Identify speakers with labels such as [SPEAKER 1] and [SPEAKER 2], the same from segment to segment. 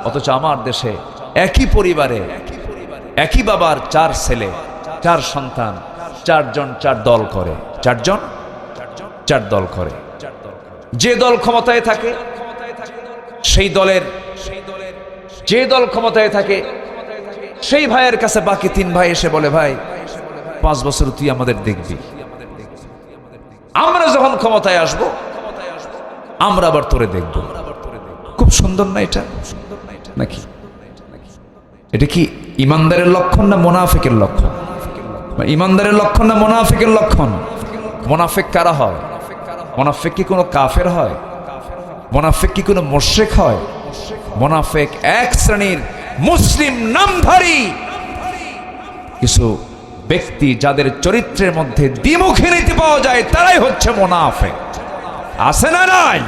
[SPEAKER 1] অথচ আমার দেশে একই পরিবারে একই বাবার 4 ছেলে 4 সন্তান, 4 জন 4 দল করে, 4 জন 4 দল করে। যে দল ক্ষমতায় থাকে সেই দলের যে দল ক্ষমতায় থাকে সেই ভাইয়ের কাছে বাকি 3 ভাই এসে বলে, ভাই 5 বছর তুই আমাদের দেখবি, আমরা যখন ক্ষমতায় আসব আমরা আবার তোরে দেখব। খুব সুন্দর না এটা নাকি? এটা কি ইমানদারের লক্ষণ না মুনাফিকের লক্ষণ? ইমানদারের লক্ষণ না মুনাফিকের লক্ষণ? মুনাফিক কারা হয়? মুনাফিক কি কোনো কাফের হয়? মুনাফিক কি কোনো মুশরিক হয়? মুনাফিক এক শ্রেণীর মুসলিম নামধারী কিছু ব্যক্তি যাদের চরিত্রের মধ্যে দ্বিমুখী নীতি পাওয়া যায়, তারাই হচ্ছে মুনাফিক। আছে না নাই?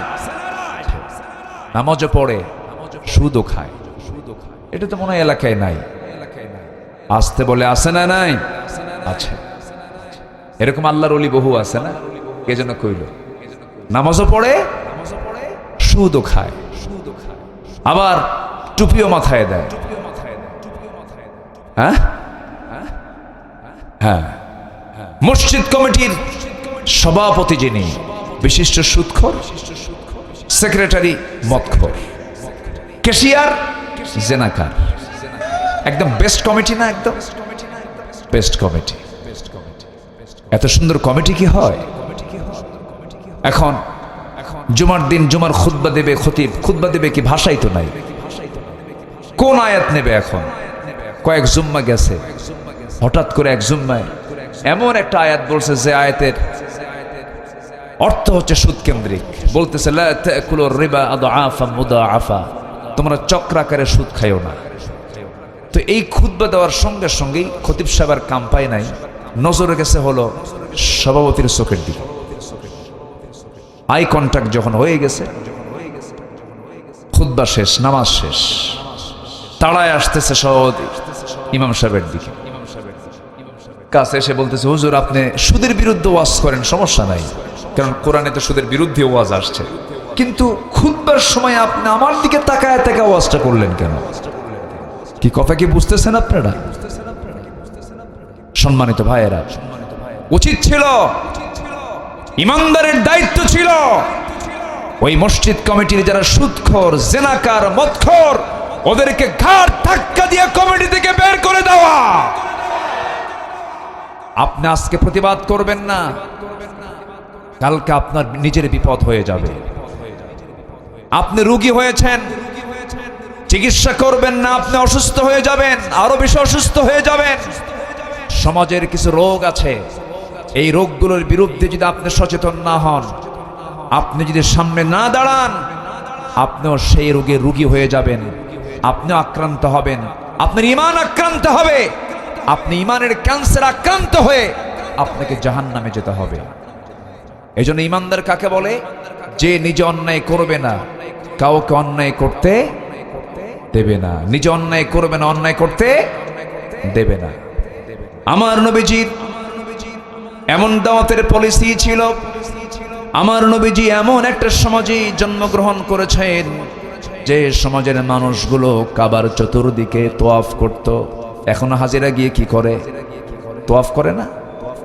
[SPEAKER 1] নামাজও পড়ে, সুদও খায়। এটা তো মনে হয় এলাকায় নাই। আসতে বলে আছে না নাই? আছে। এরকম আল্লাহর ওলি বহু আছে না? কে যেন কইল, নামাজও পড়ে, সুদও খায়, আবার টুপিও মাথায় দেয়। হ্যাঁ হ্যাঁ, মসজিদ কমিটির সভাপতি যিনি বিশিষ্ট সুদখোর, সেক্রেটারি মদখোর, ক্যাশিয়ার জেনাকার। একদম বেস্ট কমিটি না? একদম বেস্ট কমিটি। এত সুন্দর কমিটি কি হয়? এখন জুমার দিন জুমার খুতবা দেবে খতিব, খুতবা দেবে কি ভাষাই তো নাই। কোন আয়াত নেবে? এখন কয়েক জুম্মা গেছে, হঠাৎ করে এক জুম্মায় এমন একটা আয়াত বলছে যে আয়াতের অর্থ হচ্ছে সুদ কেন্দ্রিক। বলতেছে লা তাকুলুর রিবা আদআফা মুদাআফা, তোমরা চক্রাকারে সুদ খাইও না। তো এই খুতবা দেওয়ার সঙ্গে সঙ্গেই খতিব সাহেবের কাম পায় নাই, নজরে গেছে হলো সভাপতির চোখের দিকে। আই কন্টাক্ট যখন হয়ে গেছে, খুতবা শেষ, নামাজ শেষ, তাড়ায় আসতেছে সভাপতি ইমাম সাহেবের দিকে, কাছে এসে বলতেছে, হুজুর আপনি সুদের বিরুদ্ধে ওয়াজ করেন, সমস্যা নাই, কারণ কোরআনে তো সুদের বিরুদ্ধে ওয়াজ আসছে, কিন্তু খুতবার সময় আপনি আমার দিকে তাকায় তাকায় ওয়াজটা করলেন কেন? কি কথা কি বুঝতেছেন আপনারা? সম্মানিত ভাইয়েরা, উচিত ছিল, ইমানদারের দায়িত্ব ছিল ওই মসজিদ কমিটির যারা সুদখোর, জেনাকার, মদখোর, ওদেরকে ঘাড় ধাক্কা দিয়ে কমিটি থেকে বের করে দেওয়া। আপনি আজকে প্রতিবাদ করবেন না, কালকে আপনার নিজের বিপদ হয়ে যাবে। আপনি রোগী হয়েছেন, চিকিৎসা করবেন না, আপনি অসুস্থ হয়ে যাবেন, আরো বেশি অসুস্থ হয়ে যাবেন। সমাজের কিছু রোগ আছে, এই রোগগুলোর বিরুদ্ধে যদি আপনি সচেতন না হন, আপনি যদি সামনে না দাঁড়ান, আপনিও সেই রোগের রোগী হয়ে যাবেন, আপনিও আক্রান্ত হবেন, আপনার ঈমান আক্রান্ত হবে, আপনি ঈমানের ক্যান্সার আক্রান্ত হয়ে আপনাকে জাহান্নামে যেতে হবে। এজন্য ঈমানদার কাকে বলে? যে নিজে অন্যায় করবে না, কাউকে অন্যায় করতে দেবে না, নিজে অন্যায় করবে না, অন্যায় করতে দেবে না। আমার নবীজির এমন দাওয়াতের পলিসি ছিল, আমার নবীজি এমন একটা সমাজে জন্মগ্রহণ করেছেন যে সমাজের মানুষগুলো কাবার চতুর্দিকে তোয়াফ করত। এখনো হাজিরা গিয়ে কি করে? তোয়াফ করে না?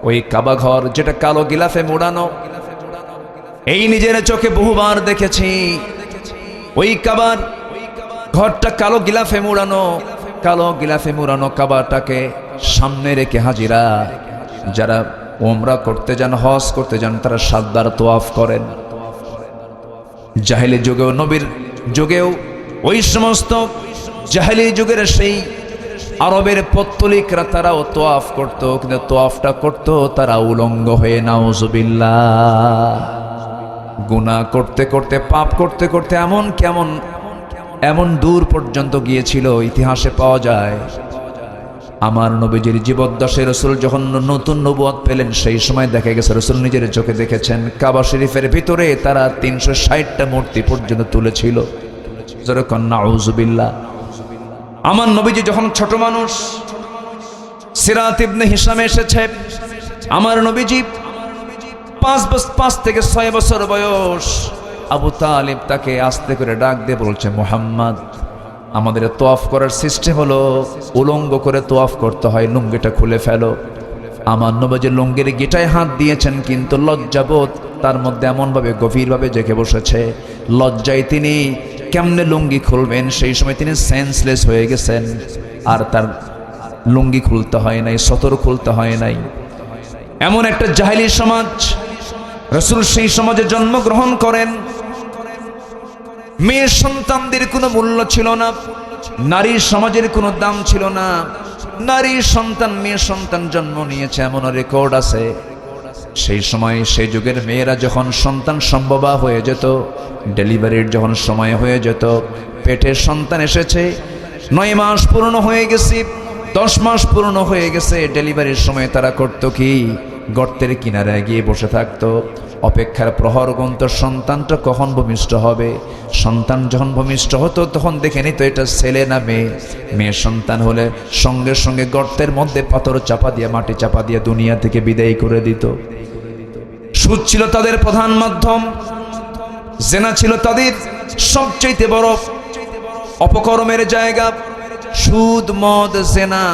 [SPEAKER 1] ওই কাবা ঘর যেটা কালো গিলাফে মোড়ানো, এই নিজের চোখে বহুবার দেখেছি। ওই কাবার ঘরটা কালো গিলাফে মোড়ানো, কালো গিলাফে মোড়ানো কাবাটাকে সামনে রেখে হাজিরা যারা ওমরা করতে যান, হজ করতে যান, তারা 7 বার তোয়াফ করেন। জাহেলি যুগেও, নবীর যুগেও, ওই সমস্ত জাহেলি যুগের সেই আরবের পত্তলিকরা তারাও তোয়াফ করত, কিন্তু তোয়াফটা করত তারা উলঙ্গ হয়ে, নাউজুবিল্লাহ। গুনাহ করতে করতে, পাপ করতে করতে এমন দূর পর্যন্ত গিয়েছিল, ইতিহাসে পাওয়া যায়। আমার নবীজির জীবদ্দশায় রাসূল যখন নতুন নবুয়ত পেলেন, সেই সময় দেখা গেছে রাসূল নিজের চোখে দেখেছেন কাবা শরীফের ভিতরে তারা 360টা মূর্তি পর্যন্ত তুলেছিল। যেরকম নাউজুবিল্লাহ। আমার নবীজি যখন ছোট মানুষ, সিরাত ইবনে হিশামে এসেছে, আমার নবীজি 5 থেকে 6 বছর বয়স, আবু তালিব তাকে আস্তে করে ডাক দিয়ে বলছে, মুহাম্মদ আমাদের তোয়াফ করার সিস্টেম হলো উলঙ্গ করে তোয়াফ করতে হয়, লুঙ্গিটা খুলে ফেলো। আমার নবী লুঙ্গির গিটায় হাত দিয়েছেন, কিন্তু লজ্জাবোধ তার মধ্যে এমনভাবে গভীরভাবে জেগে বসেছে, লজ্জায় তিনি কেমনে লুঙ্গি খুলবেন, সেই সময় তিনি সেন্সলেস হয়ে গেছেন। আর তার লুঙ্গি খুলতে হয় নাই, সতর খুলতে হয় নাই। এমন একটা জাহেলি সমাজ, রাসূল সেই সমাজে জন্মগ্রহণ করেন। মেয়ে সন্তানদের কোনো মূল্য ছিল না, নারী সমাজের কোনো দাম ছিল না। নারী সন্তান, মেয়ে সন্তান জন্ম নিয়েছে এমন রেকর্ড আছে। সেই সময় সেই যুগের মেয়েরা যখন সন্তান সম্ভবা হয়ে যেত, ডেলিভারির যখন সময় হয়ে যেত, পেটে সন্তান এসেছে, 9 মাস পূর্ণ হয়ে গেছে, 10 মাস পূর্ণ হয়ে গেছে, ডেলিভারির সময় তারা করতো কি, গর্তের কিনারে গিয়ে বসে থাকতো, অপেক্ষার প্রহর গুনত সন্তানটা কখন ভূমিষ্ঠ হবে। সন্তান যখন ভূমিষ্ঠ হতো তখন দেখে নিত এটা ছেলে না মেয়ে। মেয়ে সন্তান হলে সঙ্গে সঙ্গে গর্তের মধ্যে পাথর চাপা দিয়ে, মাটি চাপা দিয়ে দুনিয়া থেকে বিদায় করে দিত। সুদ ছিল তাদের প্রধান মাধ্যম, জেনা ছিল তাদের সবচেয়ে বড় অপকর্মের জায়গা। সুদ, মদ, জেনা,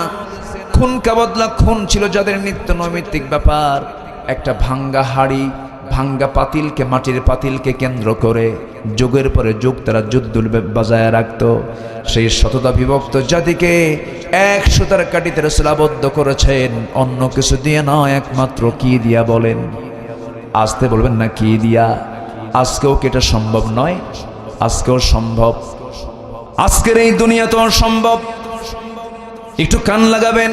[SPEAKER 1] খুন কাবদলা, খুন ছিল যাদের নিত্য নৈমিত্তিক ব্যাপার। একটা ভাঙ্গা হাড়ি, ভাঙ্গা পাতিলকে, মাটির পাতিলকে কেন্দ্র করে যুগের পরে যুগ তারা যুদ্ধ বাজায় রাখত। সেই শততা বিভক্ত জাতিকে 100টার কাঠিতে রাসূল আবদ্ধ করেছেন, অন্য কিছু দিয়ে নয়, একমাত্র কি দিয়া বলেন? আসতে বলবেন না কি দিয়া? আজকেও কি এটা সম্ভব নয়? আজকেও সম্ভব। আজকের এই দুনিয়া তো সম্ভব। একটু কান লাগাবেন।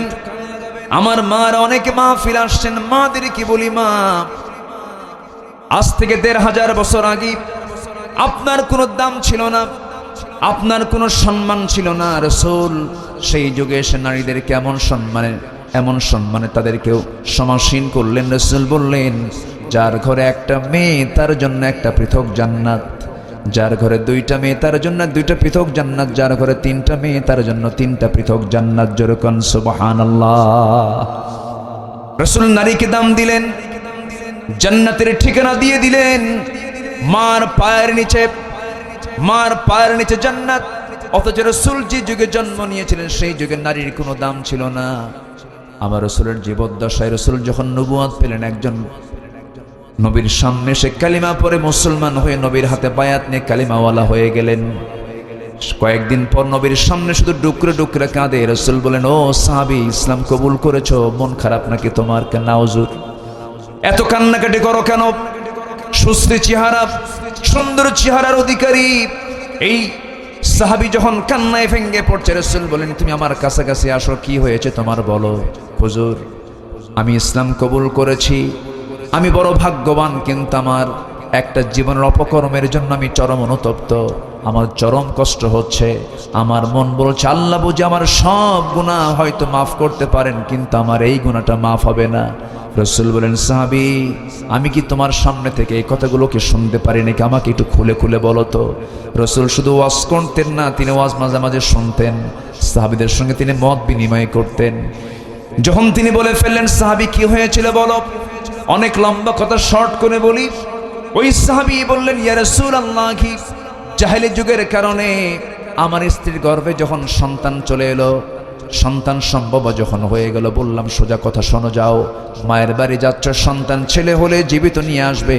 [SPEAKER 1] আমার মার অনেকে মাহফিল আসছেন, মাদের কি বলি, মা আজ থেকে 1500 বছর আগে আপনার কোনো দাম ছিল না, আপনার কোনো সম্মান ছিল না। রাসূল সেই যুগে এসে নারীদেরকে এমন সম্মানে তাদেরকেও সমাসীন করলেন। রাসূল বললেন, যার ঘরে একটা মেয়ে তার জন্য একটা পৃথক জান্নাত, যার ঘরে 2টা মেয়ে তার জন্য 2টা পৃথক জান্নাত, যার ঘরে 3টা মেয়ে তার জন্য 3টা পৃথক জান্নাত। জোরে কোন সুবহানাল্লাহ। রাসূল নারীকে দাম দিলেন, জান্নাতের ঠিকানা দিয়ে দিলেন। মার পায়ের নিচে জান্নাত। অথচ রাসূল যে যুগে জন্ম নিয়েছিলেন সেই যুগে নারীর কোনো দাম ছিল না। আমার রাসূলের জীবদ্দশায় রাসূল যখন নবুয়ত পেলেন, একজন নবীর সামনে সে কালিমা পড়ে মুসলমান হয়ে নবীর হাতে বায়াত নিয়ে কালিমাওয়ালা হয়ে গেলেন। কয়েকদিন পর নবীর সামনে শুধু ডুকরে ডুকরে কাঁদে। রাসূল বলেন, ও সাহাবী, ইসলাম কবুল করেছো, মন খারাপ নাকি তোমার? কেন হুজুর এত কান্নাকাটি করো কেন? সুশ্রী চেহারা, সুন্দর চেহারার অধিকারী এই সাহাবী যখন কান্নায় ভেঙে পড়ছে, রাসূল বলেন, তুমি আমার কাছাকাছি আসো, কি হয়েছে তোমার বলো। হুজুর, আমি ইসলাম কবুল করেছি, আমি বড় ভাগ্যবান, কিন্তু আমার একটা জীবনের অপকর্মের জন্য আমি চরম অনুতপ্ত, আমার চরম কষ্ট হচ্ছে। আমার মন বলছে, আল্লাহ বুঝে আমার সব গুনাহ হয়তো মাফ করতে পারেন, কিন্তু আমার এই গুনাহটা মাফ হবে না। রাসূল বলেন, সাহাবী, আমি কি তোমার সামনে থেকে এই কথাগুলোকে শুনতে পারি নাকি? আমাকে একটু খুলে খুলে বলো তো। রাসূল শুধু ওয়াজ করতেন না, তিনি ওয়াজ মাঝে মাঝে শুনতেন, সাহাবীদের সঙ্গে তিনি মত বিনিময় করতেন। যখন তিনি বলে ফেললেন, সাহাবী কি হয়েছিল বলো, অনেক লম্বা কথা শর্ট করে বলি। ওই সাহাবী বললেন, ইয়া রাসূলুল্লাহ, জাহেলি যুগের কারণে আমার স্ত্রীর গর্ভে যখন সন্তান চলে এলো, সন্তান সম্ভব যখন হয়ে গেল, বললাম সোজা কথা শোনো, যাও মায়ের বাড়ি যাচ্ছ, সন্তান ছেলে হলে জীবিত নিয়ে আসবে,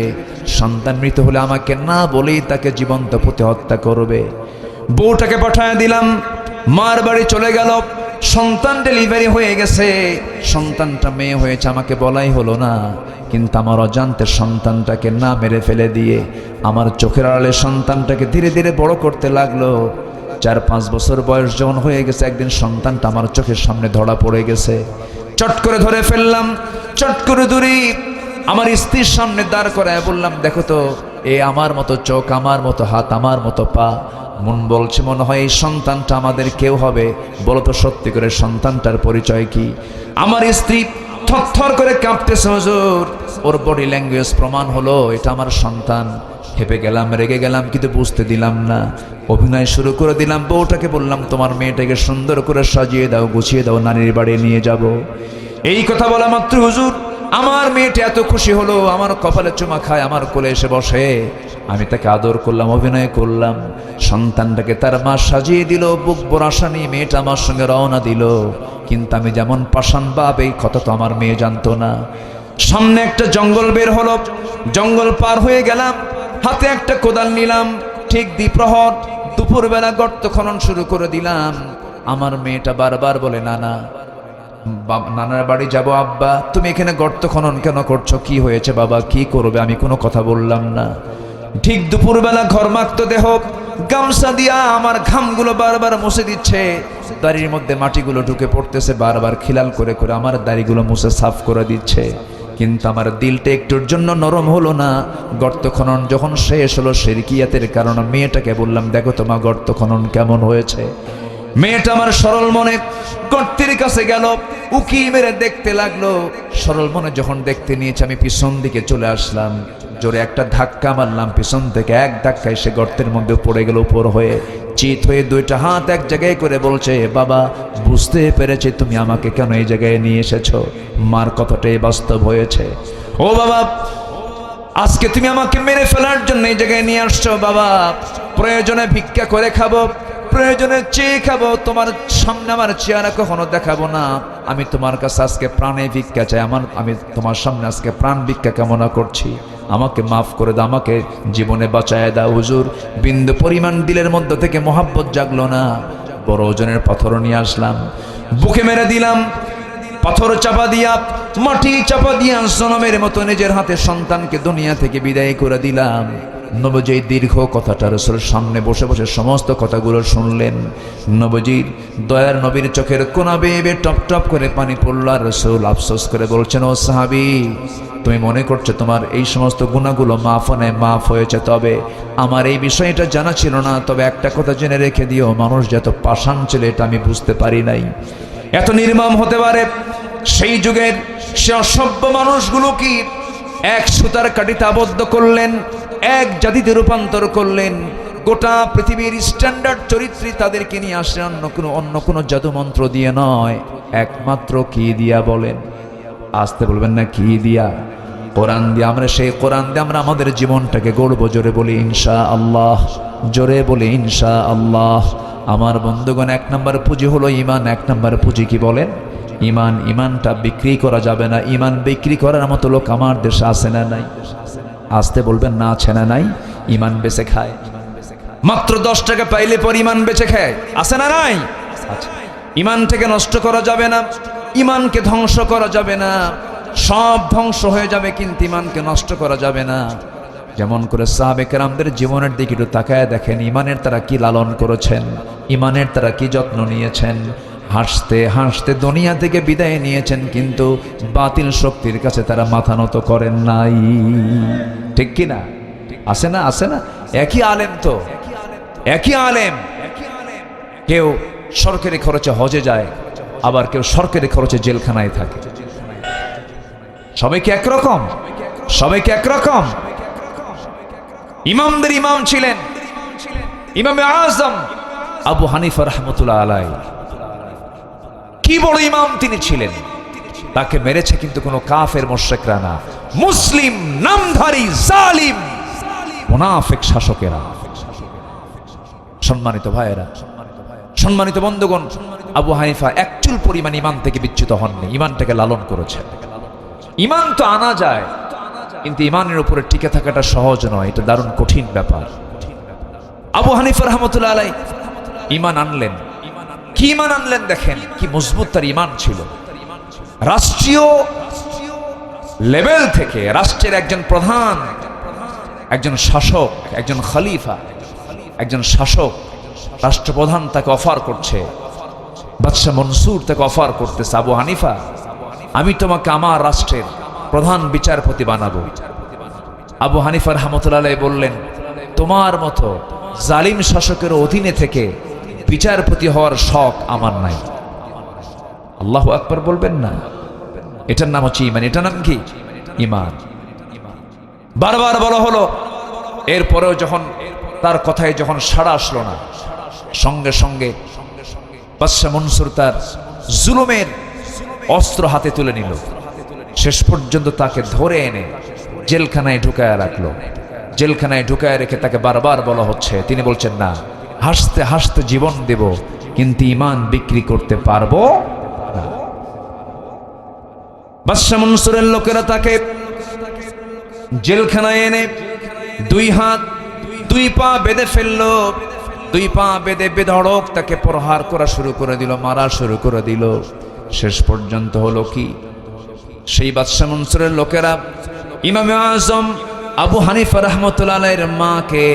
[SPEAKER 1] সন্তান মৃত হলে আমাকে না বলেই তাকে জীবন্ত পুঁতে হত্যা করবে। বউটাকে পাঠায় দিলাম, মার বাড়ি চলে গেল, সন্তান ডেলিভারি হয়ে গেছে, সন্তানটা মেয়ে হয়েছে, আমাকে বলাই হলো না, কিন্তু আমার অজান্তে সন্তানটাকে না মেরে ফেলে দিয়ে আমার চোখের আড়ালে সন্তানটাকে ধীরে ধীরে বড় করতে লাগলো। 4-5 বছর বয়স যখন হয়ে গেছে, একদিন সন্তানটা আমার চোখের সামনে ধরা পড়ে গেছে। চট করে ধরে ফেললাম, চট করে দূরে আমার স্ত্রীর সামনে দাঁড় করায় বললাম, দেখো তো, এ আমার মতো চোখ, আমার মতো হাত, আমার মতো পা। মন বলছে, মনে হয় এই সন্তানটা আমাদের কেউ হবে। বলো তো সত্যি করে সন্তানটার পরিচয় কি? আমার স্ত্রী থরথর করে কাঁপতেছে, হুজুর, ওর বডি ল্যাঙ্গুয়েজ প্রমাণ হলো এটা আমার সন্তান। হেপে গেলাম, রেগে গেলাম, কিন্তু বুঝতে দিলাম না। অভিনয় শুরু করে দিলাম। বউটাকে বললাম, তোমার মেয়েটাকে সুন্দর করে সাজিয়ে দাও, গুছিয়ে দাও, নানির বাড়ি নিয়ে যাব। এই কথা বলা মাত্র হুজুর আমার মেয়েটা এত খুশি হলো, আমার কপালে চুমা খায়, আমার কোলে এসে বসে। আমি তাকে আদর করলাম, অভিনয় করলাম। সন্তানটাকে তার মা সাজিয়ে দিল, বুক ভরা নিয়ে মেয়েটা আমার সঙ্গে রওনা দিল। কিন্তু আমি যেমন পাষাণ বাপ, এই কথা তো আমার মেয়ে জানতো না। সামনে একটা জঙ্গল বের হলো, জঙ্গল পার হয়ে গেলাম, হাতে একটা কোদাল নিলাম। ঠিক দ্বিপ্রহর দুপুরবেলা গর্ত খনন শুরু করে দিলাম। আমার মেয়েটা বারবার বলে, নানা, নানার বাড়ি যাব। আব্বা, তুমি এখানে গর্ত খনন কেন করছো? কি হয়েছে বাবা, কি করবে? আমি কোনো কথা বললাম না। ঠিক দুপুরবেলা ঘর্মাক্ত দেহ, গামছা দিয়া আমার ঘামগুলো বারবার মুছে দিচ্ছে। দাড়ির মধ্যে মাটিগুলো ঢুকে পড়তেছে, বারবার খিলাল করে করে আমার দাড়িগুলো মুছে সাফ করে দিচ্ছে। কিন্তু আমার দিলটা একটুর জন্য নরম হলো না। গর্ত খনন যখন শেষ হলো, শিরকিয়াতের কারণে মেয়েটাকে বললাম, দেখো তোমার গর্ত খনন কেমন হয়েছে। মেয়েটা আমার সরল মনে গর্তের কাছে গেল, উকি মেরে দেখতে লাগলো। সরল মনে যখন দেখতে নিয়েছে, আমি পিছন দিকে চলে আসলাম, জোরে একটা ধাক্কা মারলাম পিছন থেকে। এক ধাক্কায় সে গর্তের মধ্যে পড়ে গেল উপর হয়ে। চিত হয়ে দুইটা হাত এক জায়গায় করে বলছে, বাবা, বুঝতে পেরেছি তুমি আমাকে কেন এই জায়গায় নিয়ে এসেছো। মার কথাটাই বাস্তব হয়েছে। ও বাবা, আজকে তুমি আমাকে মেরে ফেলার জন্য এই জায়গায় নিয়ে আসছো। বাবা, প্রয়োজনে ভিক্ষা করে খাবো, প্রয়োজনে চেয়ে খাবো, তোমার সামনে আমার চেহারা কখনো দেখাবো না। আমি তোমার কাছে আজকে প্রাণে ভিক্ষা চাই। আমি তোমার সামনে আজকে প্রাণ ভিক্ষা কামনা করছি। আমাকে মাফ করে দাও, আমাকে জীবনে বাঁচায় দাও হুজুর। বিন্দু পরিমাণ দিলের মধ্যে থেকে মোহাব্বত জাগলো না। বড় ওজনের পাথর নিয়ে আসলাম, বুকে মেরে দিলাম। পাথর চাপা দিয়া, মাটি চাপা দিয়া জনমের মতো নিজের হাতে সন্তানকে দুনিয়া থেকে বিদায় করে দিলাম। নবীজি দীর্ঘ কথাটা রাসূলের সামনে বসে বসে সমস্ত কথাগুলো শুনলেন। নবীজির দয়ার নবীর চোখের কোনা বেয়ে টপ টপ করে পানি পড়ল। আর রাসূল আফসোস করে বলছেন, ও সাহাবী, তুমি মনে করছো তোমার এই সমস্ত গুনাহগুলো মাফ হয়েছে, তবে আমার এই বিষয়টা জানা ছিল না। তবে একটা কথা জেনে রেখে দিও, মানুষ যত পাষাণ ছিল এটা আমি বুঝতে পারি নাই, এত নির্মম হতে পারে। সেই যুগের সে অসভ্য মানুষগুলো কি এক সুতার কাঠিতে আবদ্ধ করলেন, এক জাতিতে রূপান্তর করলেন। গোটা পৃথিবীর স্ট্যান্ডার্ড চরিত্রী তাদেরকে নিয়ে আসলেন অন্য কোনো জাদু মন্ত্র দিয়ে নয়, একমাত্র কি দিয়া বলেন? আসতে বলবেন না, কি দিয়া? কোরআন দিয়ে। আমরা সেই কোরআন দিয়ে আমরা আমাদের জীবনটাকে গড়ব। জোরে বলি ইনশাআল্লাহ, জোরে বলি ইনশাআল্লাহ। আমার বন্ধুগণ, এক নম্বর পুঁজি হলো ঈমান। এক নম্বর পুঁজি কি বলেন? ঈমান। ঈমানটা বিক্রি করা যাবে না। ঈমান বিক্রি করার মতো লোক আমার দেশে আছে না নাই? আসতে বলবেন না, আছে না নাই? ঈমান বেচে খায়, মাত্র 10 টাকা পাইলে পর ঈমান বেচে খায়, আছে না নাই? আচ্ছা, ঈমানটাকে নষ্ট করা যাবে না, ঈমানকে ধ্বংস করা যাবে না। সব ধ্বংস হয়ে যাবে, কিন্তু ঈমানকে নষ্ট করা যাবে না। যেমন করে সাহাবে কেরামদের জীবনের দিকে একটু তাকায় দেখেন, ঈমানের তারা কি লালন করেছেন, ঈমানের তারা কি যত্ন নিয়েছেন। হাসতে হাসতে দুনিয়া থেকে বিদায় নিয়েছেন, কিন্তু বাতিল শক্তির কাছে তারা মাথা নত করেন নাই। ঠিক কি না? আছে না? আছে না? একই আলেম তো, একই আলেম। কেউ সরকারি খরচে হজে যায়, আবার কেউ সরকারি খরচে জেলখানায় থাকে। সবাইকে একরকম? সবাইকে একরকম? ইমামদের ইমাম ছিলেন ইমামে আজম আবু হানিফা রাহমাতুল্লাহ আলাইহি। কি বড় ইমাম তিনি ছিলেন। তাকে মেরেছে কিন্তু কোনো কাফের মুশরিকরা না, মুসলিম নামধারী জালিম মুনাফিক শাসকেরা। সম্মানিত ভাইয়েরা, সম্মানিত বন্ধুগণ, আবু হানিফা একচুল পরিমাণ ঈমান থেকে বিচ্যুত হননি, ঈমানটাকে লালন করেছেন। ঈমান তো আনা যায়, কিন্তু ঈমানের উপরে টিকে থাকাটা সহজ নয়, এটা দারুণ কঠিন ব্যাপার। আবু হানিফা রাহমাতুল্লাহ আলাইহি ঈমান আনলেন। কি ঈমান আনলেন দেখেন, কি মজবুত তার ঈমান ছিল। রাষ্ট্রীয় লেভেল থেকে রাষ্ট্রের একজন প্রধান, একজন শাসক, একজন খলিফা, একজন শাসক, রাষ্ট্রপ্রধান তাকে অফার করছে, বাদশাহ মনসুর তাকে অফার করতেছে, আবু হানিফা, আমি তোমাকে আমার রাষ্ট্রের প্রধান বিচারপতি বানাবো। আবু হানিফা রাহমাতুল্লাহ আলাইহি বললেন, তোমার মতো জালিম শাসকের অধীনে থেকে বিচারপতি হওয়ার শখ আমার নাই। আল্লাহু আকবার বলবেন না? এটার নাম হচ্ছে ঈমান। এটার নাম কি? ঈমান। বারবার বলা হলো, এরপরেও যখন তার কথায় যখন সাড়া আসলো না, সঙ্গে সঙ্গে বাদশাহ মনসুর তার জুলুমের অস্ত্র হাতে তুলে নিল। শেষ পর্যন্ত তাকে ধরে এনে জেলখানায় ঢুকায় রাখলো। জেলখানায় ঢুকায় রেখে তাকে বারবার বলা হচ্ছে, তিনি বলছেন না, হাসতে হাসতে জীবন দেব কিন্তু ঈমান বিক্রি করতে পারবো না। বাদশা মনসুরের লোকেরা তাকে জেলখানায় এনে 2 হাত 2 পা বেঁধে ফেললো, 2 পা বেঁধে বেধড়ক তাকে প্রহার করা শুরু করে দিল, মারা শুরু করে দিল। শেষ পর্যন্ত হলো কি, সেই বাদশা মনসুরের লোকেরা ইমামে আজম আবু হানিফা রাহমাতুল্লাহ আলাইহির মাকে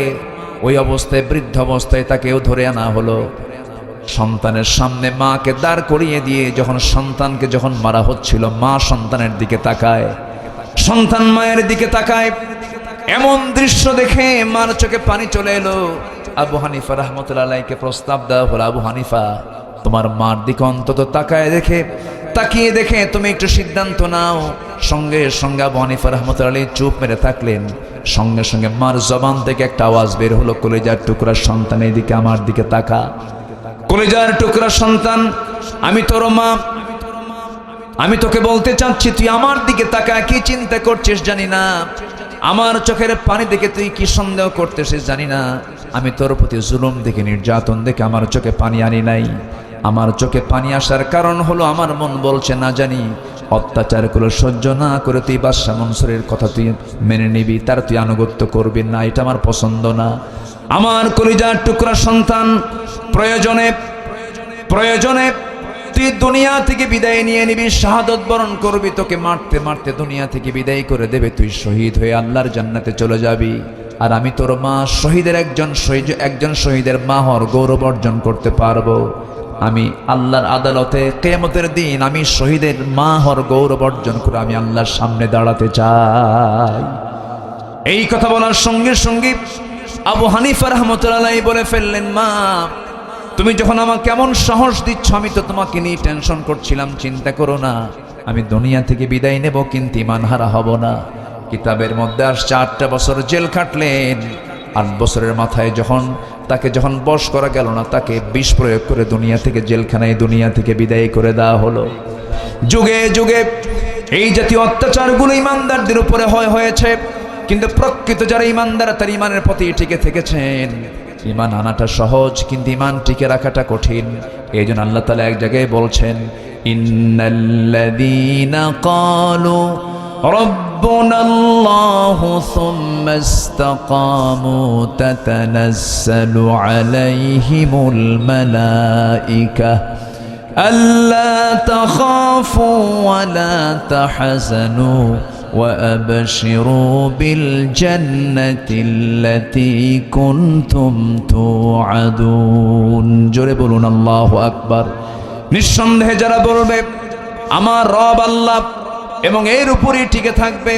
[SPEAKER 1] ওই অবস্থায়, বৃদ্ধ অবস্থায় তাকেও ধরে আনা হলো। সন্তানের সামনে মাকে দাঁড় করিয়ে দিয়ে যখন সন্তানকে যখন মারা হচ্ছিল, মা সন্তানের দিকে তাকায়, সন্তান মায়ের দিকে তাকায়। এমন দৃশ্য দেখে মার চোখে পানি চলে এলো। আবু হানিফা রাহমাতুল্লাহ আলাইহিকে প্রস্তাব দেওয়া হলো, আবু হানিফা, তোমার মার দিকে অন্তত তাকিয়ে দেখে তুমি একটু সিদ্ধান্ত নাও। সঙ্গে সঙ্গে আবু হানিফা রাহমাতুল্লাহ আলাইহি চুপ মেরে থাকলেন। সঙ্গে সঙ্গে মার জবান থেকে একটা আওয়াজ বের হলো, কলিজার টুকরা সন্তান, এদিকে আমার দিকে তাকা। কলিজার টুকরা সন্তান, আমি তোর মা, আমি তোকে বলতে চাচ্ছি, তুই আমার দিকে তাকা। কি চিন্তা করছিস জানি না, আমার চোখের পানি দেখে তুই কি সন্দেহ করতেছিস জানি না। আমি তোর প্রতি জুলুম দেখে, নির্যাতন দেখে আমার চোখে পানি আনি নাই। আমার চোখে পানি আসার কারণ হলো আমার মন বলছে, না জানি অত্যাচারগুলো সহ্য না করে তুই বাদশা মনসুরের কথা তুই মেনে নিবি, তার তুই আনুগত্য করবি না, এটা আমার পছন্দ না। আমার কলিজার টুকরা সন্তান, প্রয়োজনে তুই দুনিয়া থেকে বিদায় নিয়ে নিবি, শাহাদত বরণ করবি, তোকে মারতে মারতে দুনিয়া থেকে বিদায় করে দেবে, তুই শহীদ হয়ে আল্লাহর জান্নাতে চলে যাবি। আর আমি তোর মা, একজন শহীদের মা হওয়ার গৌরব অর্জন করতে পারবো। আমি আল্লাহর আদালতে কিয়ামতের দিন আমি শহীদের মা হওয়ার গৌরব অর্জন করে আমি আল্লাহর সামনে দাঁড়াতে চাই। এই কথা বলার সঙ্গে সঙ্গে আবু হানিফা রাহমাতুল্লাহ আলাইহি বলে ফেললেন, মা, তুমি যখন আমাকে কেমন সাহস দিচ্ছ, আমি তো তোমাকে নিয়ে টেনশন করছিলাম, চিন্তা করো না, আমি দুনিয়া থেকে বিদায় নেব কিন্তু ঈমান হারা হব না। কিতাবের মধ্যে আসছে 8টা বছর জেল খাটলেন। 8 বছরের মাথায় তাকে যখন বশ করা গেল না, তাকে বিষ প্রয়োগ করে জেলখানায় দুনিয়া থেকে বিদায় করে দেওয়া হলো। যুগে যুগে এই জাতীয় অত্যাচারগুলো ইমানদারদের উপরে হয়েছে, কিন্তু প্রকৃত যারা ইমানদার তার ইমানের প্রতি টিকে থেকেছেন। ঈমান আনাটা সহজ, কিন্তু ঈমান টিকে রাখাটা কঠিন। এই জন্য আল্লাহ তাআলা এক জায়গায় বলছেন, ইন্নাল্লাযীনা ক্বালু রাব্বুনাল্লাহু সুম্মা ইসতাকামু তাতানাজ্জালু আলাইহিমুল মালায়েকা আল্লা তাখাফু ওয়া লা তাহজানু وأبشروا بالجنة التي كنتم توعدون। জোরে বলুন আল্লাহু আকবার। নিঃসন্দেহে যারা বলবে আমার রব আল্লাহ এবং এর উপরই টিকে থাকবে,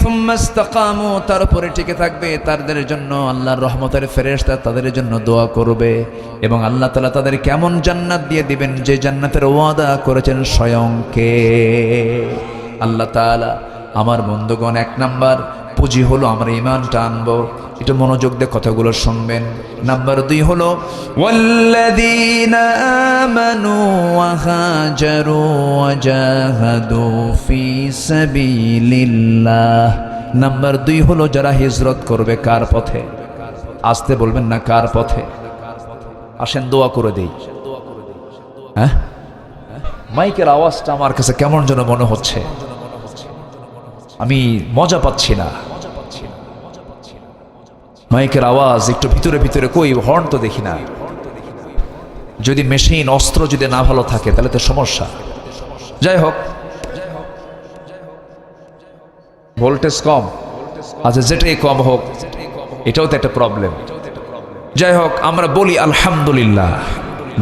[SPEAKER 1] সুম্মা ইসতাকামু, তার উপরে টিকে থাকবে, তাদের জন্য আল্লাহর রহমতের ফেরেশতা তাদের জন্য দোয়া করবে এবং আল্লাহ তাআলা তাদের কেমন জান্নাত দিয়ে দিবেন, যে জান্নাতের ওয়াদা করেছেন স্বয়ং কে? আল্লাহ তাআলা। আমার বন্ধুগণ, 1 নাম্বার পুঁজি হলো আমরা ঈমানটা আনবো। এটা মনোযোগ দিয়ে কথাগুলো শুনবেন। নাম্বার 2 হলো ওয়াল্লাযীনা আমানু ওয়া হাজারু ওয়া জাহাদু ফি সাবিলিল্লাহ। নাম্বার 2 হলো যারা হিজরত করবে। কার পথে? আসতে বলবেন না, কার পথে? আসেন দোয়া করে দেই। হ্যাঁ, মাইকের আওয়াজটা আমার কাছে কেমন যেন মনে হচ্ছে, আমি মজা পাচ্ছি না। মাইকের আওয়াজ একটু ভিতরে ভিতরে, কই হর্ন তো দেখি না। যদি মেশিন অস্ত্র যদি না ভালো থাকে তাহলে তো সমস্যা। যাই হোক, ভোল্টেজ কম, আচ্ছা যেটাই কম হোক, এটাও তো একটা প্রবলেম। যাই হোক, আমরা বলি আলহামদুলিল্লাহ,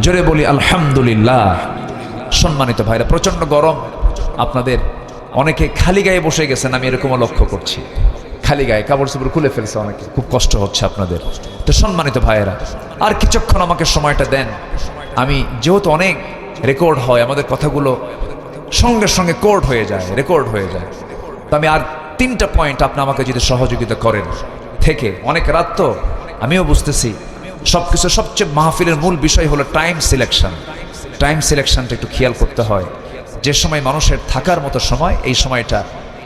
[SPEAKER 1] জোরে বলি আলহামদুলিল্লাহ। সম্মানিত ভাইরা, প্রচন্ড গরম, আপনাদের অনেকে খালি গায়ে বসে গেছেন, আমি এরকমও লক্ষ্য করছি। খালি গায়ে কাপড় চোপড় খুলে ফেলছে অনেকে, খুব কষ্ট হচ্ছে আপনাদের। তো সম্মানিত ভাইয়েরা, আর কিছুক্ষণ আমাকে সময়টা দেন। আমি যেহেতু অনেক রেকর্ড হয়, আমাদের কথাগুলো সঙ্গে সঙ্গে কোর্ড হয়ে যায়, রেকর্ড হয়ে যায়। তো আমি আর 3টা পয়েন্ট আপনি আমাকে যদি সহযোগিতা করেন থেকে, অনেক রাত তো আমিও বুঝতেছি, সবকিছু সবচেয়ে মাহফিলের মূল বিষয় হলো টাইম সিলেকশন। টাইম সিলেকশনটা একটু খেয়াল করতে হয়। যে সময় মানুষের থাকার মতো সময়, এই সময়টা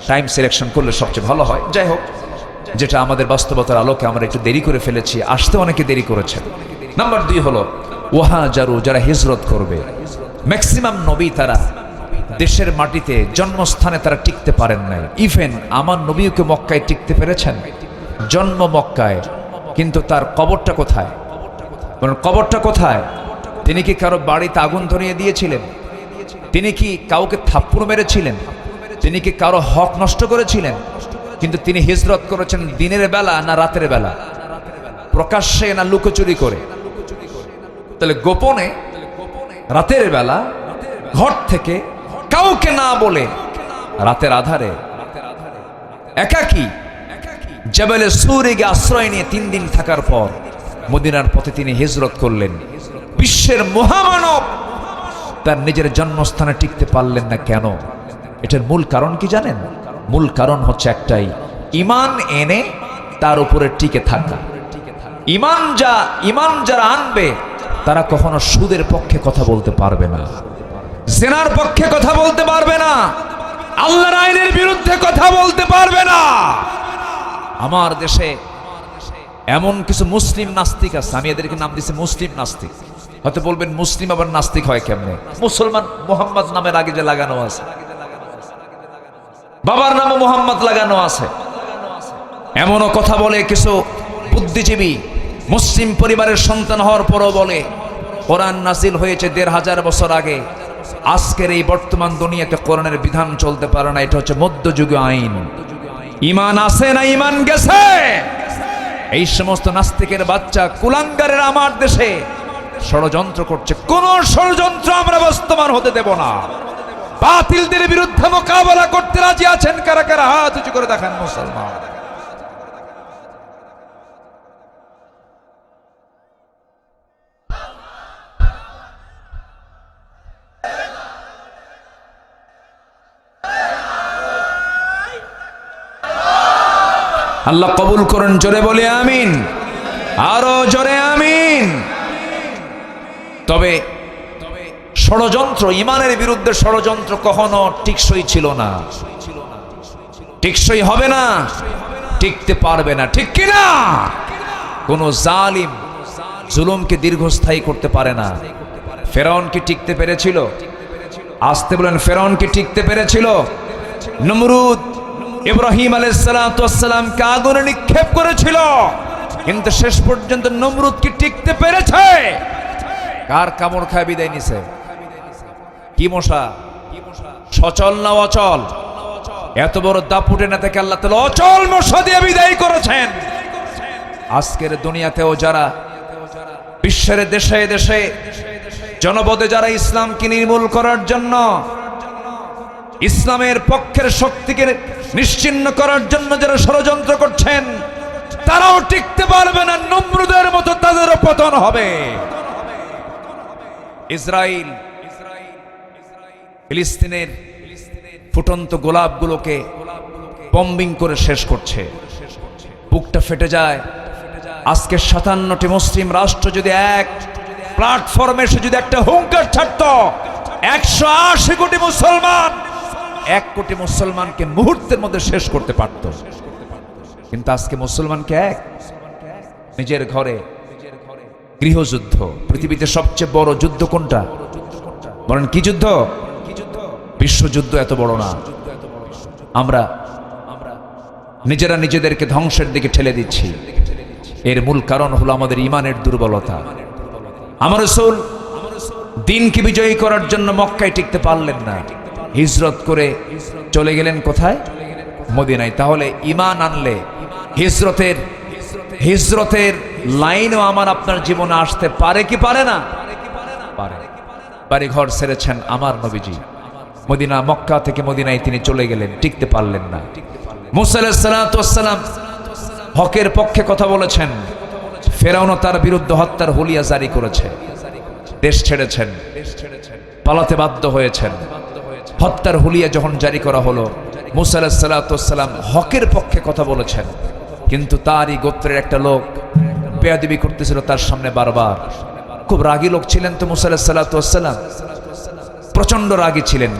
[SPEAKER 1] টাইম সিলেকশন করলে সবচেয়ে ভালো হয়। যাই হোক, যেটা আমাদের বাস্তবতার আলোকে আমরা একটু দেরি করে ফেলেছি, আসতে অনেকে দেরি করেছেন। নাম্বার 2 হলো ওয়াহাজারু, যারা হিজরত করবে। ম্যাক্সিমাম নবী তারা দেশের মাটিতে জন্মস্থানে তারা টিকতে পারেন নাই। ইভেন আমার নবীকে মক্কায় টিকতে পেরেছেন, জন্ম মক্কায়, কিন্তু তার কবরটা কোথায়? কবরটা কোথায়? তিনি কি কারো বাড়িতে আগুন ধরিয়ে দিয়েছিলেন? তিনি কি কাউকে থাপ্পড় মেরেছিলেন? তিনি কি কারো হক নষ্ট করেছিলেন? কিন্তু তিনি হিজরত করেছেন দিনের বেলা না রাতের বেলা, প্রকাশ্যে না লুকোচুরি করে? তাহলে গোপনে রাতের বেলা ঘর থেকে কাউকে না বলে রাতের আধারে একাকী জবেলে সূরে গিয়ে আশ্রয় নিয়ে 3 দিন থাকার পর মদিনার পথে তিনি হিজরত করলেন। বিশ্বের মহামানব তার নিজের জন্মস্থানে টিকতে পারলেন না কেন? এটার মূল কারণ কি জানেন? মূল কারণ হচ্ছে একটাই, ঈমান এনে তার উপরে টিকে থাকা। ঈমান যারা আনবে তারা কখনো সুদের পক্ষে কথা বলতে পারবে না, জিনার পক্ষে কথা বলতে পারবে না, আল্লাহর আইনের বিরুদ্ধে কথা বলতে পারবে না। আমার দেশে এমন কিছু মুসলিম নাস্তিক আছে, আমি এদেরকে নাম দিয়েছি মুসলিম নাস্তিক। হয়তো বলবেন মুসলিম আবার নাস্তিক হয় কেমনে? মুসলমান মোহাম্মদ নামের আগে যে লাগানো আছে, বাবার নামে মোহাম্মদ লাগানো আছে। এমনও কথা বলে কিছু বুদ্ধিজীবী, মুসলিম পরিবারের সন্তান হওয়ার পরও বলে কোরআন নাজিল হয়েছে 1500 বছর আগে, আজকের এই বর্তমান দুনিয়াতে কোরআনের বিধান চলতে পারে না, এটা হচ্ছে মধ্যযুগীয় আইন। ঈমান আছে না ঈমান গেছে? এই সমস্ত নাস্তিকের বাচ্চা কুলাঙ্গারের আমার দেশে ষড়যন্ত্র করছে। কোন ষড়যন্ত্র আমরা বাস্তবায়ন হতে দেব না। বাতিলদের বিরুদ্ধে মোকাবেলা করতে রাজি আছেন কারা কারা? হাত উঁচু করে দেখান মুসলমান। আল্লাহ কবুল করেন, জোরে বলে আমিন, আরো জোরে আমিন। তবে ষড়যন্ত্র, ঈমানের বিরুদ্ধে ষড়যন্ত্র কখনো টিকসই ছিল না, টিকসই হবে না, টিকতে পারবে না, ঠিক কিনা? কোন জালিম জুলুমকে দীর্ঘস্থায়ী করতে পারে না। ফেরাউন কি টিকতে পেরেছিল? আসতে বলেন, ফেরাউন কি টিকতে পেরেছিল? নমরুদ ইব্রাহিম আলাইহিস সালাতু ওয়াস সালামকে আগুনে নিক্ষেপ করেছিল, কিন্তু শেষ পর্যন্ত নমরুদ কি টিকতে পেরেছে? কার কামড় খায় বিদায় নিছে? কি মশা? সচল না অচল? এত বড় দাপুটে না থেকে আল্লাহ তাআলা অচল মশা দিয়ে বিদায় করেছেন। আজকের দুনিয়াতেও যারা বিশ্বের দেশে দেশে জনপদে যারা ইসলামকে নির্মূল করার জন্য, ইসলামের পক্ষের শক্তিকে নিশ্চিহ্ন করার জন্য যারা ষড়যন্ত্র করছেন, তারাও টিকতে পারবে না। নমরুদের মতো তাদেরও পতন হবে। ইসরায়েল ফিলিস্তিনের ফুটন্ত গোলাপগুলোকে বম্বিং করে শেষ করছে, বুকটা ফেটে যায়। আজকে 57টি মুসলিম রাষ্ট্র যদি এক প্ল্যাটফর্মে এসে যদি একটা হুঙ্কার ছাড়ত, 180 কোটি মুসলমান 1 কোটি মুসলমানকে মুহূর্তের মধ্যে শেষ করতে পারত। কিন্তু আজকে মুসলমানকে এক, নিজের ঘরে গৃহযুদ্ধ। পৃথিবীতে সবচেয়ে বড় যুদ্ধ কোনটা বলেন? কি যুদ্ধ? বিশ্বযুদ্ধ এত বড় না। আমরা নিজেরা নিজেদেরকে ধ্বংসের দিকে ঠেলে দিচ্ছি। এর মূল কারণ হলো আমাদের ঈমানের দুর্বলতা। আমার রাসূল দিনকে বিজয়ী করার জন্য মক্কায় টিকতে পারলেন না, হিজরত করে চলে গেলেন কোথায়? মদিনায়। তাহলে ঈমান আনলে হিজরতের লাইনও আমার আপনার জীবনে আসতে পারে কি পারে না? পারে। বাড়ি ঘর ছেড়েছেন আমার নবীজি, মদিনা, মক্কা থেকে মদিনায় তিনি চলে গেলেন, টিকতে পারলেন না। মুসা আলাইহিস সালাতু ওয়াস সালাম হকের পক্ষে কথা বলেছেন, ফেরাউন তার বিরুদ্ধে হত্যার হুলিয়া জারি করেছে, দেশ ছেড়েছেন, পালাতে বাধ্য হয়েছেন। হত্যার হুলিয়া যখন জারি করা হলো, মুসা আলাইহিস সালাতু ওয়াস সালাম হকের পক্ষে কথা বলেছেন, কিন্তু তারই গোত্রের একটা লোক বেয়াদবি করতেছিল তার সামনে বারবার। খুব রাগী লোক ছিলেন তো মুসা আলাইহিস সালাতু ওয়াস সালাম, প্রচন্ড রাগী ছিলেন।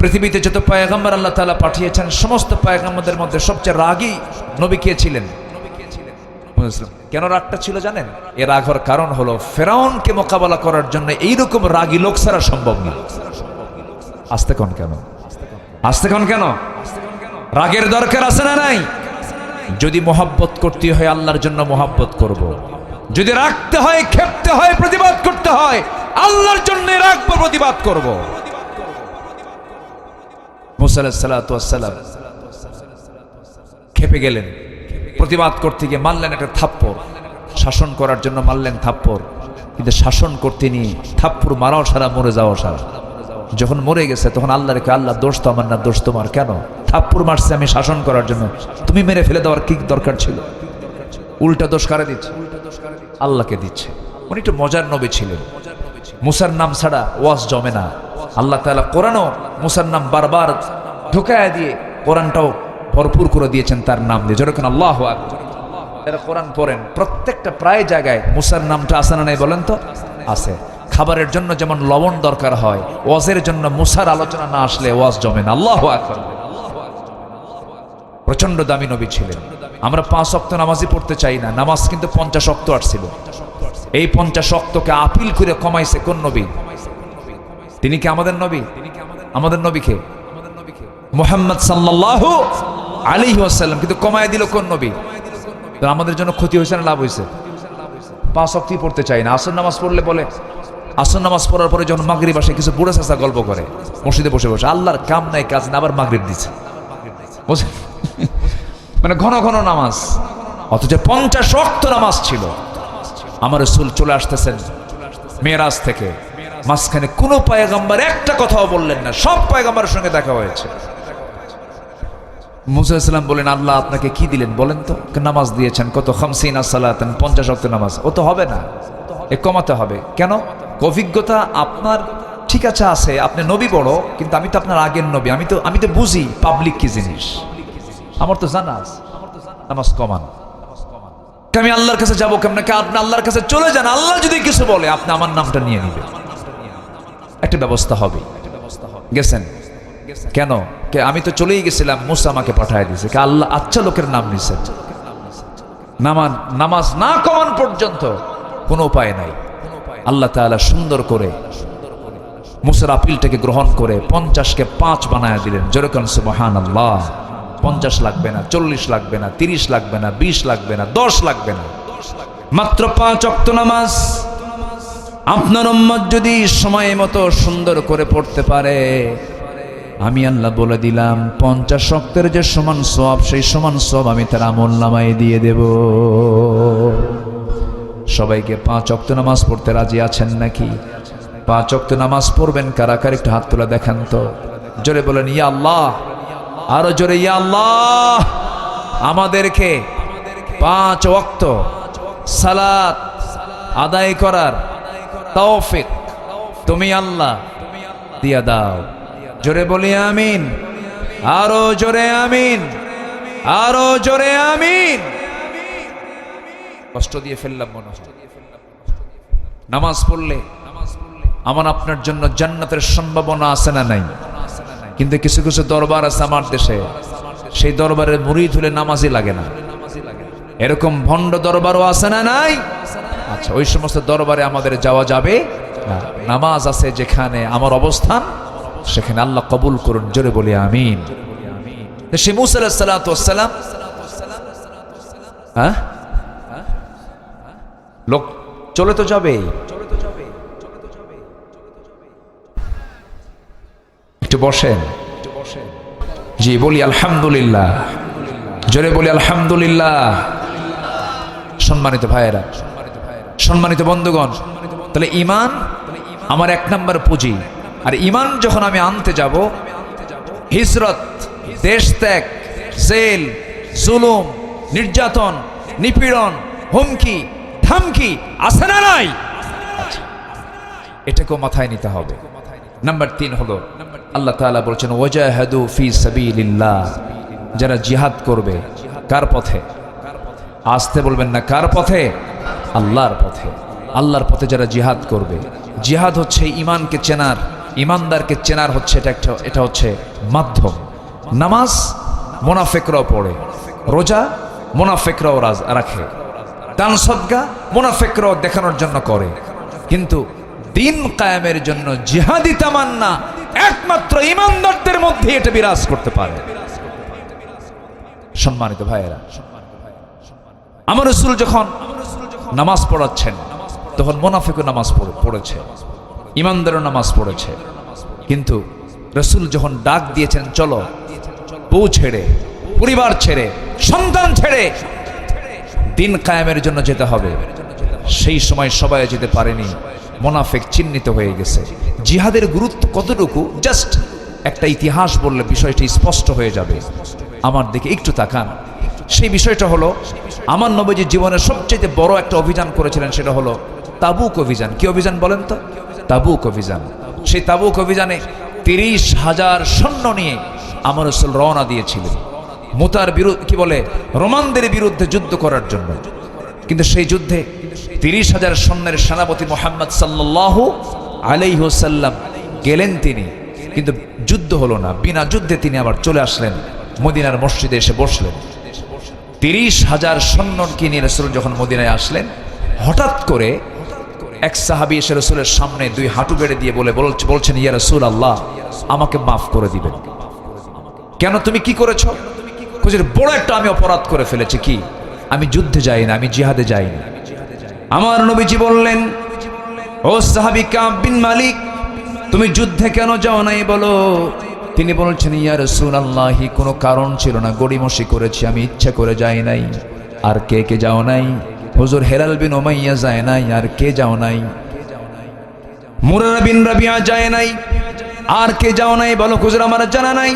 [SPEAKER 1] পৃথিবীতে যত পয়গম্বর আল্লাহ তাআলা পাঠিয়েছেন সমস্ত পয়গম্বরদের মধ্যে সবচেয়ে রাগী নবী কে ছিলেন? কেন রাগটা ছিল জানেন? এ রাগ হওয়ার কারণ হলো ফেরাউনকে মোকাবেলা করার জন্য এইরকম রাগী লোক ছাড়া সম্ভব না। আস্তে কোন কেন? আস্তে কোন কেন? রাগের দরকার আছে না নাই? যদি মোহাব্বত করতে হয় আল্লাহর জন্য মোহাব্বত করব। যদি রাখতে হয়, ক্ষেপতে হয়, প্রতিবাদ করতে হয় আল্লাহর জন্য রাখবো, প্রতিবাদ করব। মুসা আলাইহিস সালাতু ওয়াস সালাম ক্ষেপে গেলেন, প্রতিবাদ করতে গিয়ে মারলেন একটা থাপ্পড়। শাসন করার জন্য মারলেন থাপ্পড়, কিন্তু শাসন করতে নিয়ে থাপ্পড় মারাও সারা, মরে যাওয়া সারা। যখন মরে গেছে তখন আল্লাহ রেখে, আল্লাহ দোষ তো আমার না, দোষ তোমার। কেন? থাপ্পড় মারছে আমি শাসন করার জন্য, তুমি মেরে ফেলে দেওয়ার কি দরকার ছিল? উল্টা দোষ কারে দিচ্ছে? আল্লাহকে দিচ্ছে। উনি একটু মজার নবী ছিলেন। মুসার নাম ছাড়া ওয়াজ জমে না। আল্লাহ তাআলা কোরআনও মুসার নাম বারবার ঢুকায়া দিয়ে কোরআনটাও ভরপুর করে দিয়েছেন তার নাম দিয়ে। যেরকম আল্লাহু আকবার, যারা কোরআন পড়েন প্রত্যেকটা প্রায় জায়গায় মুসার নামটা আছে না নাই বলেন তো? আছে। খাবারের জন্য যেমন লবণ দরকার হয়, ওয়াজের জন্য মুসার আলোচনা না আসলে ওয়াজ জমে না। আল্লাহু আকবার। প্রচন্ড দামি নবী ছিলেন। আমরা 5 ওয়াক্ত নামাজই পড়তে চাই না, নামাজ কিন্তু 50 ওয়াক্ত আসছিল। এই 50 ওয়াক্তকে আপিল করে কমাইছে কোন নবী? তিনি কি আমাদের নবী? আমাদের নবীকে মুহাম্মদ সাল্লাল্লাহু আলাইহি ওয়াসাল্লাম, কিন্তু কমায় দিল কোন নবী? তো আমাদের জন্য ক্ষতি হয়েছে না লাভ হয়েছে? 5 ওয়াক্তই পড়তে চাই না। আসর নামাজ পড়লে বলে, আসর নামাজ পড়ার পরে যখন মাগরিব আসে কিছু বুড়া চাচা গল্প করে মসজিদে বসে বসে, আল্লাহর কাম নাই কাজ না, আবার মাগরিব দিচ্ছে। মানে ঘন ঘন নামাজ, অথচ 50 ওয়াক্ত নামাজ ছিল। আমার রাসূল চলে আসতেছেন মেরাজ থেকে, মাঝখানে কোন পয়গম্বর একটা কথাও বললেন না, সব পয়গম্বরের সঙ্গে দেখা হয়েছে। মুসা আলাইহিস সালাম বলেন, আল্লাহ আপনাকে কি দিলেন বলেন তো? নামাজ দিয়েছেন। কত? 50 সালাতান, 50 ওয়াক্ত নামাজ। ও তো হবে না, এ কমাতে হবে। কেন? অভিজ্ঞতা আপনার ঠিক আছে, আছে, আপনি নবী বড়, কিন্তু আমি তো আপনার আগের নবী, আমি তো বুঝি পাবলিক কি জিনিস, আমার তো জানা আছে। নামাজ কমান। আমি আল্লাহর কাছে যাবো কেমন? আপনি আল্লাহর কাছে চলে যান, আল্লাহ যদি কিছু বলে আপনি আমার নামটা নিয়ে নিবেন, একটা ব্যবস্থা হবে। গেছেন কেন? আমি তো চলেই গেছিলাম, মুসা আমাকে পাঠায় দিয়েছে। আল্লাহ আচ্ছা লোকের নাম নিছেন। নামাজ না কমান পর্যন্ত কোনো উপায় নাই। আল্লাহ তাআলা সুন্দর করে মুসার আপিলটাকে গ্রহণ করে 50কে 5 বানায় দিলেন। যেরকম সুবহানাল্লাহ। 50 লাগবে না, 40 লাগবে না, 30 লাগবে না, 20 লাগবে না, 10 লাগবে না, মাত্র 5 ওয়াক্ত নামাজ। আপনার উম্মত যদি সময় মতো সুন্দর করে পড়তে পারে, আমি আল্লাহ বলে দিলাম 50 ওয়াক্তের যে সমান সওয়াব, সেই সমান সওয়াব আমি তার আমলনামায় দিয়ে দেব। সবাইকে 5 ওয়াক্ত নামাজ পড়তে রাজি আছেন নাকি? 5 ওয়াক্ত নামাজ পড়বেন কারা কারা? একটু হাত তোলা দেখান তো। জোরে বলেন ইয়া আল্লাহ, আরো জোরে ইয়া আল্লাহ। আমাদেরকে 5 ওয়াক্ত সালাত আদায় করার তৌফিক তুমি আল্লাহ দিয়া দাও। জোরে বলি আমিন, আরো জোরে আমিন, আরো জোরে আমিন। কষ্ট দিয়ে ফেললাম মনে হয়। নামাজ পড়লে আমার আপনার জন্য জান্নাতের সম্ভাবনা আছে না নাই? কিন্তু কিছু কিছু দরবার আছে আমার দেশে, সেই দরবারের মুরিদ হলে নামাজই লাগে না। এরকম ভণ্ড দরবারও আছে না নাই? আচ্ছা, ওই সমস্ত দরবারে আমাদের যাওয়া যাবে না। নামাজ আছে যেখানে আমার অবস্থান, সেখানে আল্লাহ কবুল করুন। জোরে বলি আমিন। সে মুসা আলাইহিস সালাতু ওয়াস সালাম, হ্যাঁ, লোক চলে তো যাবে, একটু বসেন। জি বলি আলহামদুলিল্লাহ, জোরে বলি আলহামদুলিল্লাহ। সম্মানিত ভাইয়েরা, সম্মানিত বন্ধুগণ, তাহলে ঈমান আমার 1 নম্বর পুঁজি। আর ঈমান যখন আমি আনতে যাব, হিজরত, দেশ ত্যাগ, জেল, জুলুম, নির্যাতন, নিপীড়ন, হুমকি ধামকি আছে না নাই? এটাকেও মাথায় নিতে হবে। নাম্বার 3 হলো আল্লাহ তাআলা বলছেন ওয়াজাহাদু ফি সাবিলিল্লাহ, যারা জিহাদ করবে। কার পথে? আসতে বলবেন না, কার পথে? আল্লাহর পথে। আল্লাহর পথে যারা জিহাদ করবে। জিহাদ হচ্ছে ঈমানকে চেনার ইমানদারকে চেনার হচ্ছে এটা হচ্ছে মাধ্যম। নামাজ মুনাফিকরাও পড়ে, রোজা মুনাফিকরাও রাখে, দান সদকা মুনাফিকরাও দেখানোর জন্য করে, কিন্তু দিন কায়েমের জন্য জিহাদি তামান্না একমাত্র ইমানদারদের মধ্যে এটা বিরাজ করতে পারে। সম্মানিত ভাইয়েরা, আমার রাসূল যখন নামাজ পড়াচ্ছেন তখন মুনাফিকও নামাজ পড়েছে, ইমানদারও নামাজ পড়েছে, কিন্তু রাসূল যখন ডাক দিয়েছেন চলো বউ ছেড়ে, পরিবার ছেড়ে, সন্তান ছেড়ে দিন কায়েমের জন্য যেতে হবে, সেই সময় সবাই যেতে পারেনি, মুনাফিক চিহ্নিত হয়ে গেছে। জিহাদের গুরুত্ব কতটুকু জাস্ট একটা ইতিহাস বললে বিষয়টি স্পষ্ট হয়ে যাবে। আমার দিকে একটু তাকান। সেই বিষয়টা হলো আমার নবীজি জীবনের সবচেয়ে বড় একটা অভিযান করেছিলেন, সেটা হলো তাবুক অভিযান। কি অভিযান বলেন তো? তাবুক অভিযান। সেই তাবুক অভিযানে 30,000 সৈন্য নিয়ে আমার রাসূল রওনা দিয়েছিলেন মুতার বিরুদ্ধে রোমানদের বিরুদ্ধে যুদ্ধ করার জন্য। কিন্তু সেই যুদ্ধে 30,000 সৈন্যের সেনাপতি মুহাম্মদ সাল্লাল্লাহু আলাইহি ওয়াসাল্লাম গেলেন তিনি, কিন্তু যুদ্ধ হলো না। বিনা যুদ্ধে তিনি আবার চলে আসলেন, মদিনার মসজিদে এসে বসলেন। 30,000 সৈন্যকে নিয়ে রাসূল যখন মদিনায় আসলেন, হঠাৎ করে এক সাহাবী এসে রাসূলের সামনে 2 হাঁটু গেড়ে দিয়ে বলছেন, ইয়া রাসূলুল্লাহ, আমাকে মাফ করে দিবেন। কেন, তুমি কি করেছো? হুজুর, বড় একটা আমি অপরাধ করে ফেলেছি। কি? আমি যুদ্ধে যাই না, আমি জিহাদে যাই না। আমার নবীজি বললেন, ও সাহাবী কাব বিন মালিক, তুমি যুদ্ধে কেন যাও নাই বলো? তিনি বলছেন, ইয়া রাসূলুল্লাহ, কোনো কারণ ছিল না, গড়িমসি করেছি, আমি ইচ্ছা করে যাই নাই। আর কে কে যাও নাই? হুজুর, হেলাল বিন উমাইয়া যায় নাই। আর কে যাও নাই? মুরারা বিন রাবিয়া যায় নাই। আর কে যাও নাই বলো? হুজুর, আমার জানা নাই।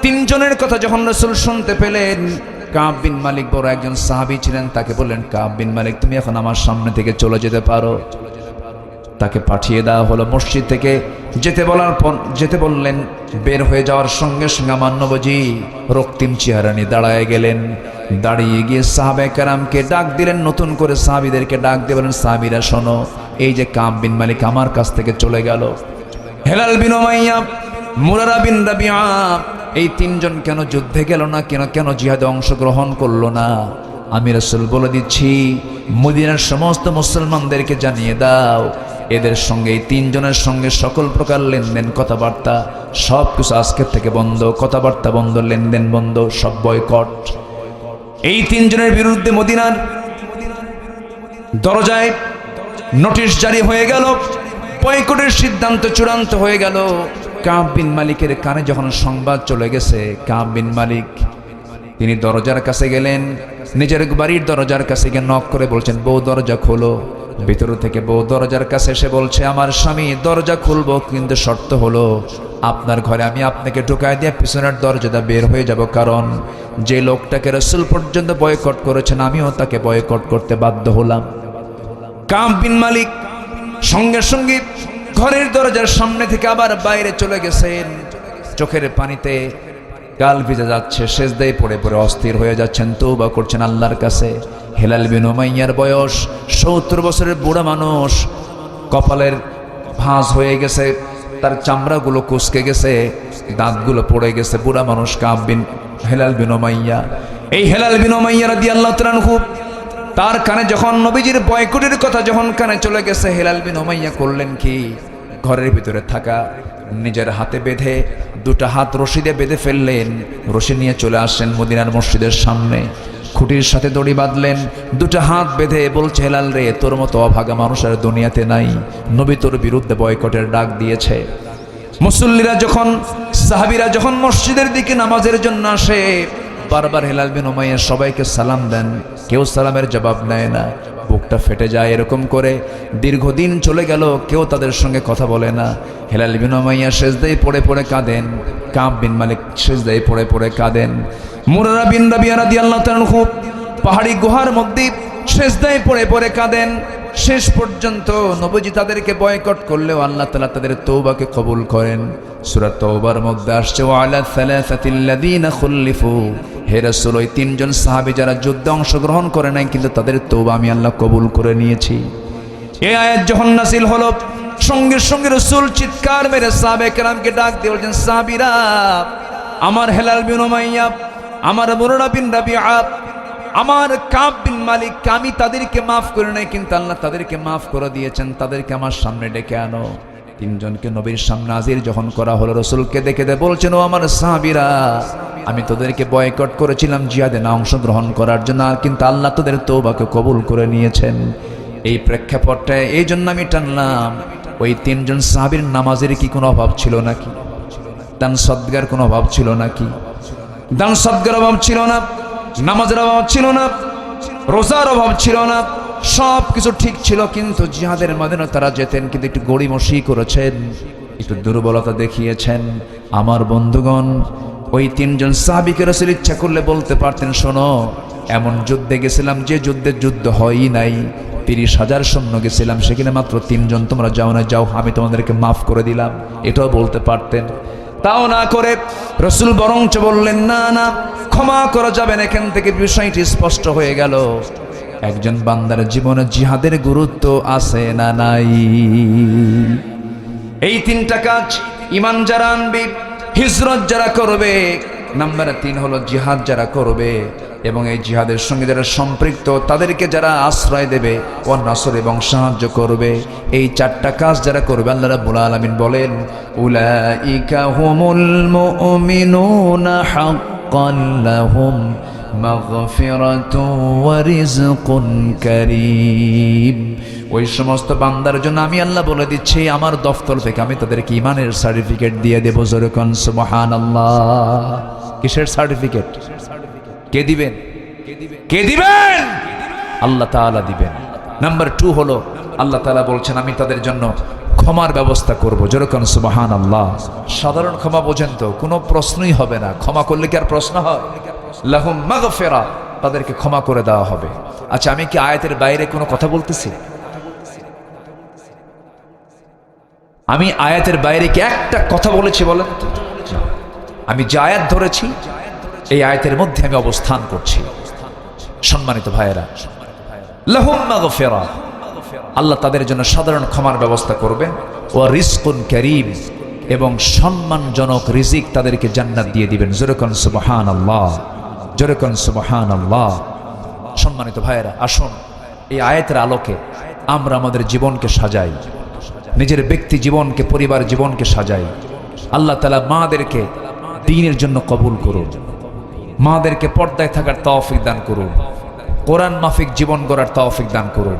[SPEAKER 1] 3 জনের কথা যখন রাসূল শুনতে পেলেন, কাব বিন মালিক বড় একজন সাহাবী ছিলেন, তাকে বললেন, কাব বিন মালিক, তুমি এখন আমার সামনে থেকে চলে যেতে পারো। তাকে পাঠিয়ে দেওয়া হলো মসজিদ থেকে। যেতে বললেন, বের হয়ে যাওয়ার সঙ্গে সঙ্গে আমার নবীজি রক্তিম চেহারা নিয়ে দাঁড়ায় গেলেন। দাঁড়িয়ে গিয়ে সাহাবায়ে কেরামকে ডাক দিলেন, নতুন করে সাহাবীদেরকে ডাক দিয়ে বলেন, সাহাবীরা শোনো, এই যে কাব বিন মালিক আমার কাছ থেকে চলে গেল, হেলাল বিন উমাইয়া, মুরারা বিন রাবিয়া, এই 3 জন কেন যুদ্ধে গেল না? কেন জিহাদে অংশগ্রহণ করলো না? আমি রাসূল বলে দিচ্ছি, মদিনার সমস্ত মুসলমানদেরকে জানিয়ে দাও, এদের সঙ্গে, এই 3 জনের সঙ্গে সকল প্রকার লেনদেন, কথাবার্তা সব কিছু আজকের থেকে বন্ধ। কথাবার্তা বন্ধ, লেনদেন বন্ধ, সব বয়কট। এই 3 জনের বিরুদ্ধে মদিনার দরজায় নোটিশ জারি হয়ে গেল, বয়কটের সিদ্ধান্ত চূড়ান্ত হয়ে গেল। কাব বিন মালিকের কানে যখন সংবাদ চলে গেছে, কাব বিন মালিক তিনি দরজার কাছে গেলেন, নিজের বাড়ির দরজার কাছে গিয়ে নক করে বলছেন, বউ দরজা খোলো। ভিতর থেকে বউ দরজার কাছে এসে বলছে, আমার স্বামী, দরজা খুলবো, কিন্তু শর্ত হলো আপনার ঘরে আমি আপনাকে ঢুকায় দিয়ে পিছনের দরজাটা বের হয়ে যাব, কারণ যে লোকটাকে রাসূল পর্যন্ত বয়কট করেছেন আমিও তাকে বয়কট করতে বাধ্য হলাম। কাব বিন মালিক সঙ্গে সঙ্গে ঘরের দরজার সামনে থেকে আবার বাইরে চলে গেছেন। চোখের পানিতে গাল ভিজে যাচ্ছে, সেজদায় পড়ে পড়ে অস্থির হয়ে যাচ্ছেন, তওবা করছেন আল্লাহর কাছে। হেলাল বিন উমাইয়ার বয়স 70 বছরের বুড়া মানুষ, কপালের ভাঁজ হয়ে গেছে, তার চামড়াগুলো কুঁচকে গেছে, দাঁতগুলো পড়ে গেছে, বুড়া মানুষ হেলাল বিন উমাইয়া। এই হেলাল বিন উমাইয়া রাদিয়াল্লাহু তাআলা আনহু, তার কানে যখন নবীজির বয়কটের কথা যখন কানে চলে গেছে, হেলাল বিন উমাইয়া করলেন কি, ঘরের ভিতরে থাকা নিজের হাতে বেঁধে 2টা হাত রশি দিয়ে বেঁধে ফেললেন, রশি নিয়ে চলে আসলেন মদিনার মসজিদের সামনে, খুঁটির সাথে দড়ি বাঁধলেন, 2টা হাত বেঁধে বলছে, হেলাল রে, তোর মতো অভাগা মানুষ আর দুনিয়াতে নাই, নবী তোর বিরুদ্ধে বয়কটের ডাক দিয়েছে। মুসল্লিরা যখন, সাহাবীরা যখন মসজিদের দিকে নামাজের জন্য আসে, বারবার হেলাল বিন উমাইয়া সবাইকে সালাম দেন, কেউ সালামের জবাব নেয় না, বুকটা ফেটে যায়। এরকম করে দীর্ঘদিন চলে গেল, কেউ তাদের সঙ্গে কথা বলে না। হেলাল বিন উমাইয়া সেজদায় পড়ে পড়ে কাঁদেন, কাব বিন মালিক সেজদায় পড়ে পড়ে কাঁদেন, মুরারা বিন রাবিয়া রাদিয়াল্লাহু তাআলা আনহু পাহাড়ি গুহার মধ্যে সেজদায় পড়ে পড়ে কাঁদেন। শেষ পর্যন্ত নবীজি তাদেরকে বয়কট করলেও আল্লাহ তাআলা তাদের তওবাকে কবুল করেন। সূরা তওবার মধ্যে আসছে, ওয়া আলা সালাসাতিল্লাযীনা খুল্লিফু, হে রাসূল, ওই 3 জন সাহাবী যারা যুদ্ধে অংশগ্রহণ করে নাই কিন্তু তাদের তওবা আমি আল্লাহ কবুল করে নিয়েছি। এই আয়াত যখন নাযিল হলো, সঙ্গে সঙ্গে রাসূল চিৎকার মেরে সাহাবায়ে কেরামকে ডাক দিয়ে বলছেন, সাহাবীরা, আমার হেলাল বিন উমাইয়া, আমার মুরারা বিন রাবিআ, আমার কাব বিন মালিক, আমি তাদেরকে মাফ করে নাই, কিন্তু আল্লাহ তাদেরকে মাফ করে দিয়েছেন, তাদেরকে আমার সামনে ডেকে আনো। তিনজনকে নবীর সামনে হাজির যখন করা হলো, রাসূলকে দেখে বলছেন, ও আমার সাহাবীরা, আমি তোদেরকে বয়কট করেছিলাম জিহাদে না অংশগ্রহণ করার জন্য, কিন্তু আল্লাহ তোদের তওবাকে কবুল করে নিয়েছেন। এই প্রেক্ষাপটটায় এই জন্য আমি টানলাম, ওই তিনজন সাহাবীর নামাজের কি কোনো অভাব ছিল নাকি? দান সদকার কোনো অভাব ছিল নাকি? দান সদকার অভাব ছিল না, নামাজের অভাব ছিল না, রোজার অভাব ছিল না, সব কিছু ঠিক ছিল, কিন্তু জিহাদের ময়দানে তারা যেতেন, কিন্তু একটু গড়িমসি করেছেন, একটু দুর্বলতা দেখিয়েছেন। আমার বন্ধুগণ, ওই তিনজন সাহাবীকে রাসূল ইচ্ছা করলে বলতে পারতেন, শোনো, এমন যুদ্ধে গেছিলাম যে যুদ্ধ হয়ই নাই, 30,000 সৈন্য গেছিলাম, সেখানে মাত্র 3 জন তোমরা যাও না, যাও, আমি তোমাদেরকে মাফ করে দিলাম, এটাও বলতে পারতেন। তাও না করে রাসূল বরঞ্চ বললেন, না না, ক্ষমা করা যাবে না। এখান থেকে বিষয়টি স্পষ্ট হয়ে গেল, একজন বান্দার জীবনে জিহাদের গুরুত্ব আছে না নাই। এই 3টা কাজ ঈমান যারা আনবে, হিজরত যারা করবে, নাম্বার 3 হলো জিহাদ যারা করবে, এবং এই জিহাদের সঙ্গে যারা সম্পৃক্ত, তাদেরকে যারা আশ্রয় দেবে, ও নাসর এবং সাহায্য করবে, এই 4টা কাজ যারা করবে, আল্লাহ রাব্বুল আলামিন বলেন, উলাইকা হুমুল মুমিনুনা হাক্কান লাহুম মাগফিরাতুন ওয়া রিজকুন কারীম। ওই সমস্ত বান্দার জন্য আমি আল্লাহ বলে দিচ্ছি, আমার দফতর থেকে আমি তাদেরকে ঈমানের সার্টিফিকেট দিয়ে দেব। জোরে কোন সুবহানাল্লাহ। কিসের সার্টিফিকেট? কে দিবেন? কে দিবেন? আল্লাহ তাআলা দিবেন। নাম্বার 2 হলো, আল্লাহ তাআলা বলছেন, আমি তাদের জন্য ক্ষমার ব্যবস্থা করব। জোরে কোন সুবহানাল্লাহ। সাধারণ ক্ষমা বোঝেন তো, কোনো প্রশ্নই হবে না। ক্ষমা করলে কি আর প্রশ্ন হয়? লাহুম মাগফিরা, তাদেরকে ক্ষমা করে দেওয়া হবে। আচ্ছা, আমি কি আয়াতের বাইরে কোনো কথা বলতেছি? আমি আয়াতের বাইরে কি একটা কথা বলেছি বলেন তো? আমি যে আয়াত ধরেছি, এই আয়াতের মধ্যে আমি অবস্থান করছি। সম্মানিত ভাইয়েরা, লাহুম মাগফিরা, আল্লাহ তাদের জন্য সাধারণ ক্ষমার ব্যবস্থা করবেন, ও রিজকুন কারীম, এবং সম্মানজনক রিজিক তাদেরকে জান্নাত দিয়ে দিবেন। জোরে কোন সুবহানাল্লাহ, জোরে কোন সুবহানাল্লাহ। সম্মানিত ভাইয়েরা, আসুন এই আয়াতের আলোকে আমরা আমাদের জীবনকে সাজাই, নিজের ব্যক্তি জীবনকে, পরিবার জীবনকে সাজাই। আল্লাহ তাআলা মাদেরকে দ্বীনের জন্য কবুল করুন, মাদেরকে পর্দায় থাকার তৌফিক দান করুন, কোরআন মাফিক জীবন গড়ার তৌফিক দান করুন।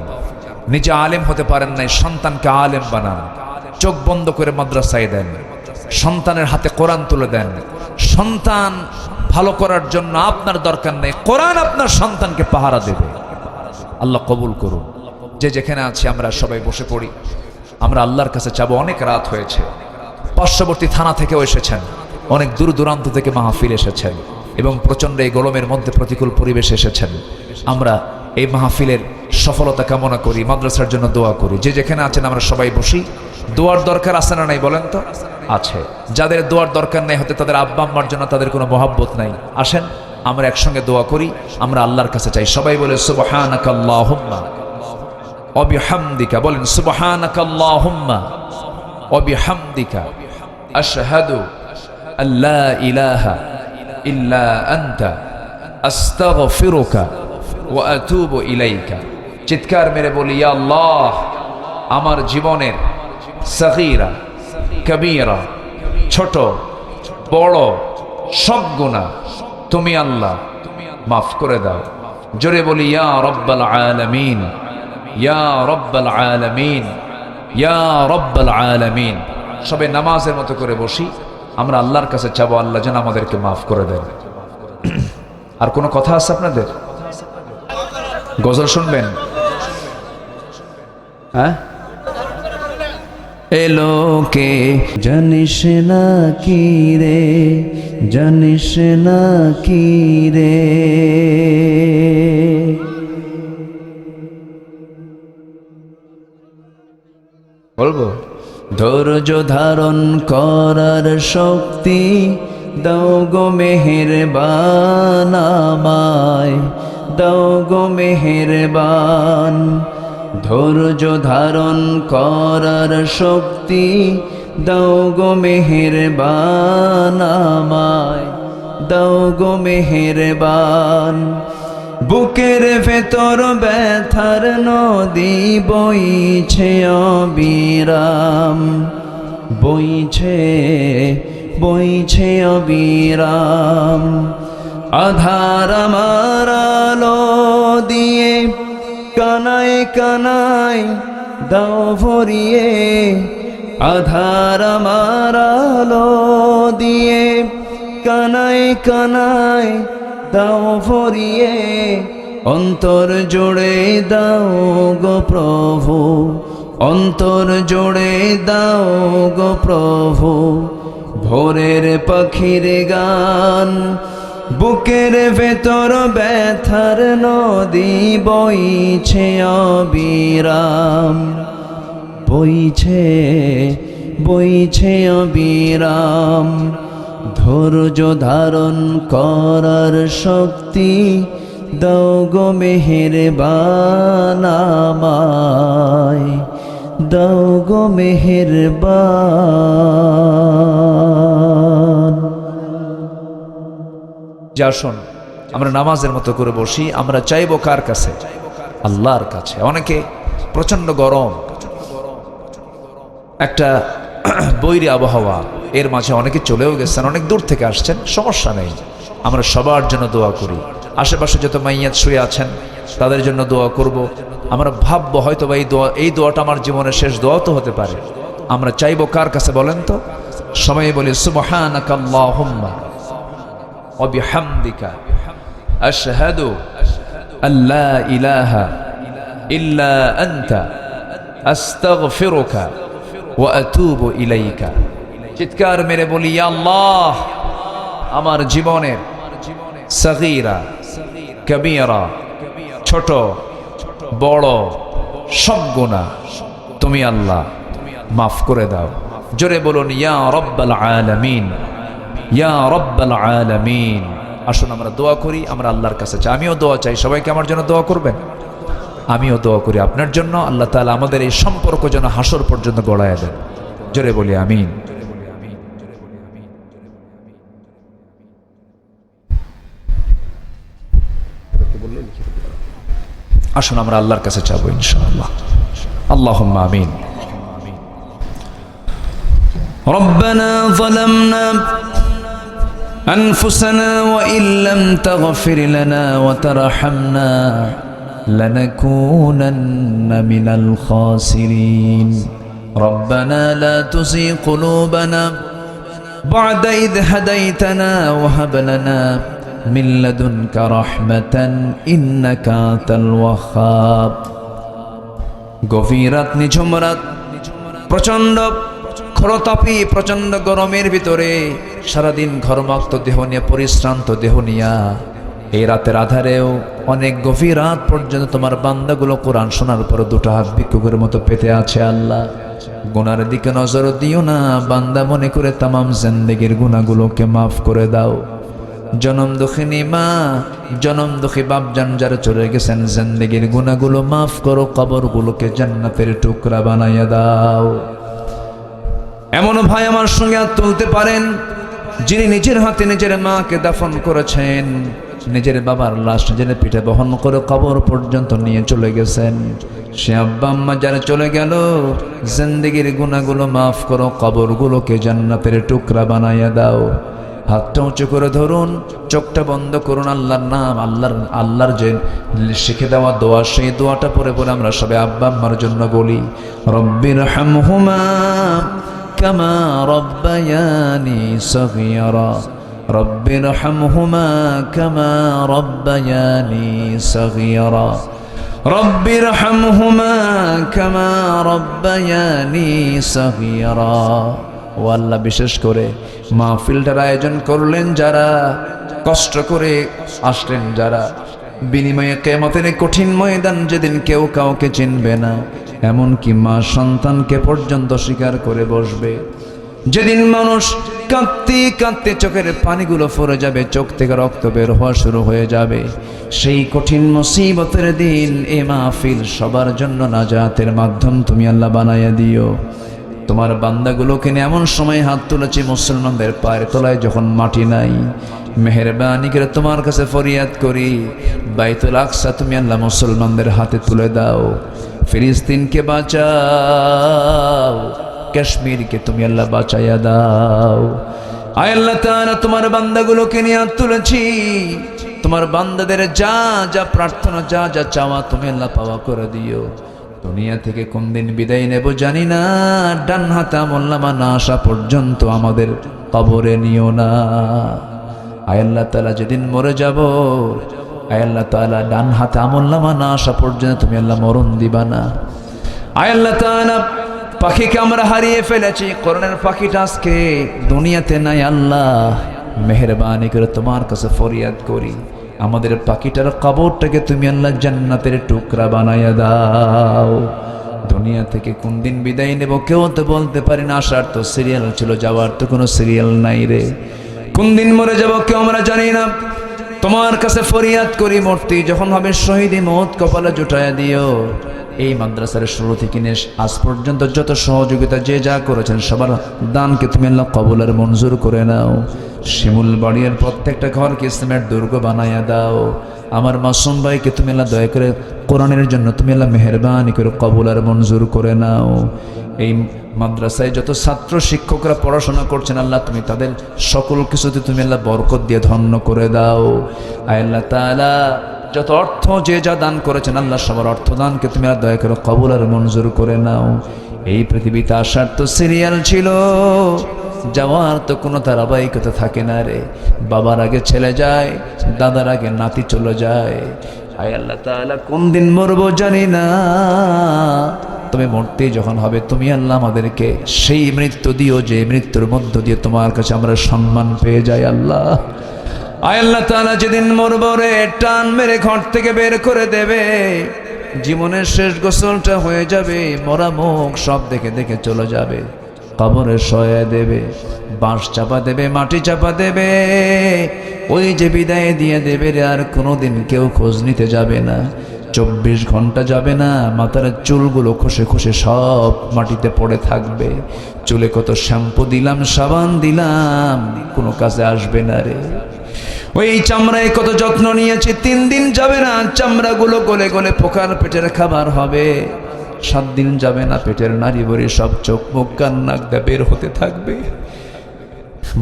[SPEAKER 1] নিজে আলেম হতে পারেন নাই, সন্তানকে আলেম বানান, চোখ বন্ধ করে মাদ্রাসায় দেন, সন্তানের হাতে কোরআন তুলে দেন। সন্তান ভালো করার জন্য আপনার দরকার নেই, কোরআন আপনার সন্তানকে পাহারা দেবে। আল্লাহ কবুল করুন। যে যেখানে আছি আমরা সবাই বসে পড়ি, আমরা আল্লাহর কাছে চাবো। অনেক রাত হয়েছে, পার্শ্ববর্তী থানা থেকেও এসেছেন, অনেক দূর দূরান্ত থেকে মাহফিল এসেছেন, এবং প্রচণ্ড এই গরমের মধ্যে প্রতিকূল পরিবেশে এসেছেন। আমরা এই মাহফিলের সফলতা কামনা করি, মাদ্রাসার জন্য দোয়া করি। যে যেখানে আছেন আমরা সবাই বসি। দোয়ার দরকার আছে না নাই বলেন তো? আছে। যাদের দোয়ার দরকার নেই, হতে তাদের আব্বা আম্মার জন্য তাদের কোনো মহব্বত নাই, আসেন আমরা একসঙ্গে দোয়া করি। আমরা আল্লাহর কাছে চাই, সবাই বলে সুবহানাকাল্লাহুম্মা ওয়া বিহামদিকা, বলেন সুবহানাকাল্লাহুম্মা ওয়া বিহামদিকা, আশহাদু আল্লা ইলাহা ইল্লা আনতা, আস্তাগফিরুকা ওয়া আতুবু ইলাইকা। চিৎকার মেরে বলি, ইয়া আল্লাহ, আমার জীবনের সগীরা কবীরা, ছোট বড় সব গুনাহ তুমি আল্লাহ মাফ করে দাও। জোরে বলি, ইয়া রাব্বাল আলামিন, ইয়া রাব্বাল আলামিন, ইয়া রাব্বাল আলামিন। সবাই নামাজের মতো করে বসি, আমরা আল্লাহর কাছে চাবো, আল্লাহ যেন আমাদেরকে মাফ করে দেন। আর কোনো কথা আছে আপনাদের? গজল শুনবেন? হ্যাঁ, এলোকে জানিস না কি রে, জানিস না কি রে, বলবো ধৈর্য ধারণ করার শক্তি দাও গো মেহেরবান আমায়, দাও গো মেহেরবান।
[SPEAKER 2] ধৈর্য ধারণ করার শক্তি দাও গো মেহেরবান আমায়, দাও গো মেহেরবান। বুকের ভেতর ব্যথার নদী বইছে অবিরাম, বইছে বইছে অবিরাম। আধার আমার আলো দিয়ে কানায় কানায় দাও ভরিয়ে, আধার আমার আলো দিয়ে কানায় কানায় দাও ভরিয়ে। অন্তর জোড়ে দাও গো প্রভু, অন্তর জোড়ে দাও গো প্রভু। ভোরের পাখির গান, বুকের ভেতর ব্যথার নদী বইছে অবিরাম, বইছে বইছে অবিরাম। ধৈর্য ধারণ করার শক্তি দাও গো মেহেরবান আমায়, দাও গো মেহেরবান।
[SPEAKER 1] যে আসুন আমরা নামাজের মতো করে বসি। আমরা চাইবো কার কাছে? আল্লাহর কাছে। অনেকে প্রচন্ড গরম, একটা বৈরী আবহাওয়া, এর মাঝে অনেকে চলেও গেছেন, অনেক দূর থেকে আসছেন, সমস্যা নেই। আমরা সবার জন্য দোয়া করি। আশেপাশে যত মাইয়াত শুয়ে আছেন তাদের জন্য দোয়া করব। আমরা ভাববো হয়তো বা এই দোয়াটা আমার জীবনের শেষ দোয়া তো হতে পারে। আমরা চাইবো কার কাছে বলেন তো? সবাই বলি সুবহানাকাল্লাহুম্মা ওয়া বিহামদিকা আশহাদু আল্লা ইলাহা ইল্লা আনতা আস্তাগফিরুকা ওয়া আতুবু ইলাইকা। চিৎকার মেরে বলি, ইয়া আল্লাহ, আমার জীবনের সগীরা কবীরা, ছোট বড় সব গুনাহ তুমি আল্লাহ মাফ করে দাও। জোরে বলুন, ইয়া রাব্বাল আলামিন, ইয়া রাব্বাল আলামিন। আসুন আমরা দোয়া করি, আমরা আল্লাহর কাছে চাই। আমিও দোয়া চাই, সবাইকে আমার জন্য দোয়া করবেন। আমিও দোয়া করি আপনার জন্য। আল্লাহ তাআলা আমাদের এই সম্পর্ক যেন হাসর পর্যন্ত গড়ায় দেন। জোরে বলি আমিন। আসুন আমরা আল্লাহর কাছে চাইবো ইনশাআল্লাহ। আল্লাহুম্মা আমিন।
[SPEAKER 2] ربنا ظلمنا أنفسنا وإن لم تغفر لنا وترحمنا لنكونن من الخاسرين ربنا لا تزغ قلوبنا بعد إذ هديتنا وهب لنا من لدنك رحمة إنك أنت الوهاب। গভীরাত নিঝুম রাত, প্রচন্ড খরতাপি প্রচন্ড গরমের ভিতরে সারাদিন ঘর্মাক্ত দেহ নিয়ে, পরিশ্রান্ত দেহ নিয়া এই রাতের আধারেও অনেক গভীর রাত পর্যন্ত তোমার বান্দাগুলো কোরআন শোনার পর দুটো হাত ভিক্ষুকের মতো পেতে আছে। আল্লাহ, গুনার দিকে নজর দিও না, বান্দা মনে করে তামাম জিন্দেগির গুনাহগুলোকে মাফ করে দাও। জনম দুঃখিনী মা, জনম দুঃখী বাপজান যারা চলে গেছেন, জিন্দেগির গুনাহগুলো মাফ করো, কবরগুলোকে জান্নাতের টুকরা বানাইয়া দাও। এমন ভাই আমার সঙ্গে হাত তুলতে পারেন যিনি নিজের হাতে নিজের মাকে দাফন করেছেন, নিজের বাবার লাশ নিজের পিঠে বহন করে কবর পর্যন্ত নিয়ে চলে গেছেন। সে আব্বা আম্মা যারা চলে গেল, জিন্দেগির গুনাহগুলো মাফ করো, কবরগুলোকে জান্নাতের টুকরা বানাইয়া দাও। হাতটা উঁচু করে ধরুন, চোখটা বন্ধ করুন, আল্লাহর নাম, আল্লাহর যে শিখে দেওয়া দোয়া, সেই দোয়াটা পরে পরে আমরা সবাই আব্বা আম্মার জন্য বলি, রব্বির হামহুমা কামা রব্বায়ানি সগীরা, রব্বির হামহুমা কামা রব্বায়ানি সগীরা, রব্বির হামহুমা কামা রব্বায়ানি সগীরা। ও আল্লাহ, বিশেষ করে মাহফিলটার আয়োজন করলেন যারা, কষ্ট করে আসলেন যারা, বিনিময়ে কিয়ামতের কঠিন ময়দান যেদিন কেউ কাউকে চিনবে না, এমনকি মা সন্তানকে পর্যন্ত স্বীকার করে বসবে, যেদিন মানুষ কাঁদতে কাঁদতে চোখের পানিগুলো পড়ে যাবে, চোখ থেকে রক্ত বের হওয়া শুরু হয়ে যাবে, সেই কঠিন মুসিবতের দিন এ মাহফিল সবার জন্য নাজাতের মাধ্যম তুমি আল্লাহ বানাইয়া দিও। তোমার বান্দাগুলোকে নিয়ে এমন সময় হাত তুলেছি মুসলমানদের পায়ের তলায় যখন মাটি নাই, মেহেরবানি করে তোমার কাছে ফরিয়াদ করি, বাইতুল আকসা তুমি আল্লাহ মুসলমানদের হাতে তুলে দাও, ফিলিস্তিনকে বাঁচাও, কাশ্মীরকে তুমি আল্লাহ বাঁচাইয়া দাও। আয় আল্লাহ তাআলা, তোমার বান্দাগুলোকে নিয়ে হাত তুলেছি, তোমার বান্দাদের যা যা প্রার্থনা, যা যা চাওয়া তুমি আল্লাহ পাওয়া করে দিও। দুনিয়া থেকে কোন দিন বিদায় নেব জানি না, ডান হাতে আমলনামা না আসা পর্যন্ত আমাদের কবরে নিও না। আয় আল্লাহ তাআলা, যেদিন মরে যাব, আয় আল্লাহ তাআলা, ডান হাতে আমলনামা না আসা পর্যন্ত তুমি আল্লাহ মরণ দিবা না। আয় আল্লাহ তাআলা, পাখিকে আমরা হারিয়ে ফেলেছি, কোরআনের পাখিটা আজকে দুনিয়াতে নাই। আল্লাহ মেহেরবানি করে তোমার কাছে ফরিয়াদ করি, আমাদের পাখিটার কবরটাকে তুমি আল্লাহ জান্নাতের টুকরা বানাইয়া দাও। দুনিয়া থেকে কোন দিন বিদায় নেব কেউ তো বলতে পারি না, আসার তো সিরিয়াল ছিল, যাওয়ার তো কোনো সিরিয়াল নাই রে। কোন দিন মরে যাব কেউ আমরা জানি না, তোমার কাছে ফরিয়াদ করি, মূর্তি যখন হবে শহীদি মওত কপালে জুটাইয়া দিও। এই মাদ্রাসার শুরু থেকে নিয়ে আজ পর্যন্ত যত সহযোগিতা যে যা করেছেন সবার দানকে তুমি আল্লাহ কবুল আর মঞ্জুর করে নাও। শিমুল বাড়ির প্রত্যেকটা ঘরকে ইসলামের দুর্গ বানাইয়া দাও। আমার মাসুম ভাইকে তুমি আল্লাহ দয়া করে কোরআনের জন্য তুমি আল্লাহ মেহেরবানি করে কবুল আর মঞ্জুর করে নাও। এই মাদ্রাসায় যত ছাত্র শিক্ষকরা পড়াশোনা করছেন আল্লাহ তুমি তাদের সকল কিছুতে তুমি আল্লাহ বরকত দিয়ে ধন্য করে দাও। আয় আল্লাহ তাআলা, যত অর্থ যে যা দান করেছেন আল্লাহ সবার অর্থ দানকে তুমি আর দয়া করে কবুল আর মঞ্জুর করে নাও। এই পৃথিবীতে আসার তো সিরিয়াল ছিল, যাওয়ার তো কোনো ধারাবাহিকতা থাকে না রে। বাবার আগে ছেলে যায়, দাদার আগে নাতি চলে যায়। আয় আল্লাহ তাআলা, কোন দিন মরবো জানি না, তুমি মরতে যখন হবে তুমি আল্লাহ আমাদেরকে সেই মৃত্যু দিও যে মৃত্যুর মধ্য দিয়ে তোমার কাছে আমরা সম্মান পেয়ে যাই। আল্লাহ আয় আল্লাহ তাআলা, যেদিন মরবো রে টান মেরে ঘর থেকে বের করে দেবে, জীবনের শেষ গোসলটা হয়ে যাবে, মরা মুখ সব দেখে দেখে চলে যাবে, কবরে শোয়া দেবে, বাঁশ চাপা দেবে, মাটি চাপা দেবে, ওই যে বিদায় দিয়ে দেবে রে, আর কোনোদিন কেউ খোঁজ নিতে যাবে না, 24 ঘন্টা যাবে না, মাথার চুলগুলো খসে খসে সব মাটিতে পড়ে থাকবে। চুলে কত শ্যাম্পু দিলাম, সাবান দিলাম, কোনো কাজে আসবে না রে। ওই চামড়ায় কত যত্ন নিয়েছি, 3 দিন যাবে না, চামড়াগুলো গলে গলে পোকার পেটের খাবার হবে। 7 দিন যাবে না, পেটের নাড়ি ভরে সব চোখ মুখ কান নাক দিয়ে বের হতে থাকবে।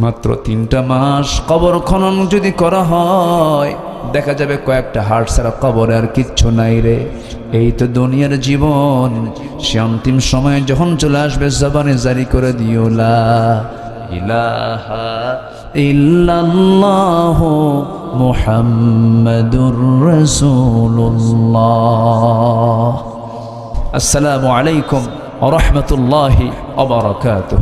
[SPEAKER 2] মাত্র 3টা মাস কবর খনন যদি করা হয়, দেখা যাবে কয়েকটা হাড় ছাড়া কবরে আর কিচ্ছু নাই রে। এই তো দুনিয়ার জীবন, সে অন্তিম সময়ে যখন চলে আসবে জবানে জারি করে দিও লা ইলাহা ইল্লাল্লাহু মুহাম্মাদুর রাসূলুল্লাহ। আসসালামু আলাইকুম ওয়া রাহমাতুল্লাহি ওয়া বারাকাতুহু।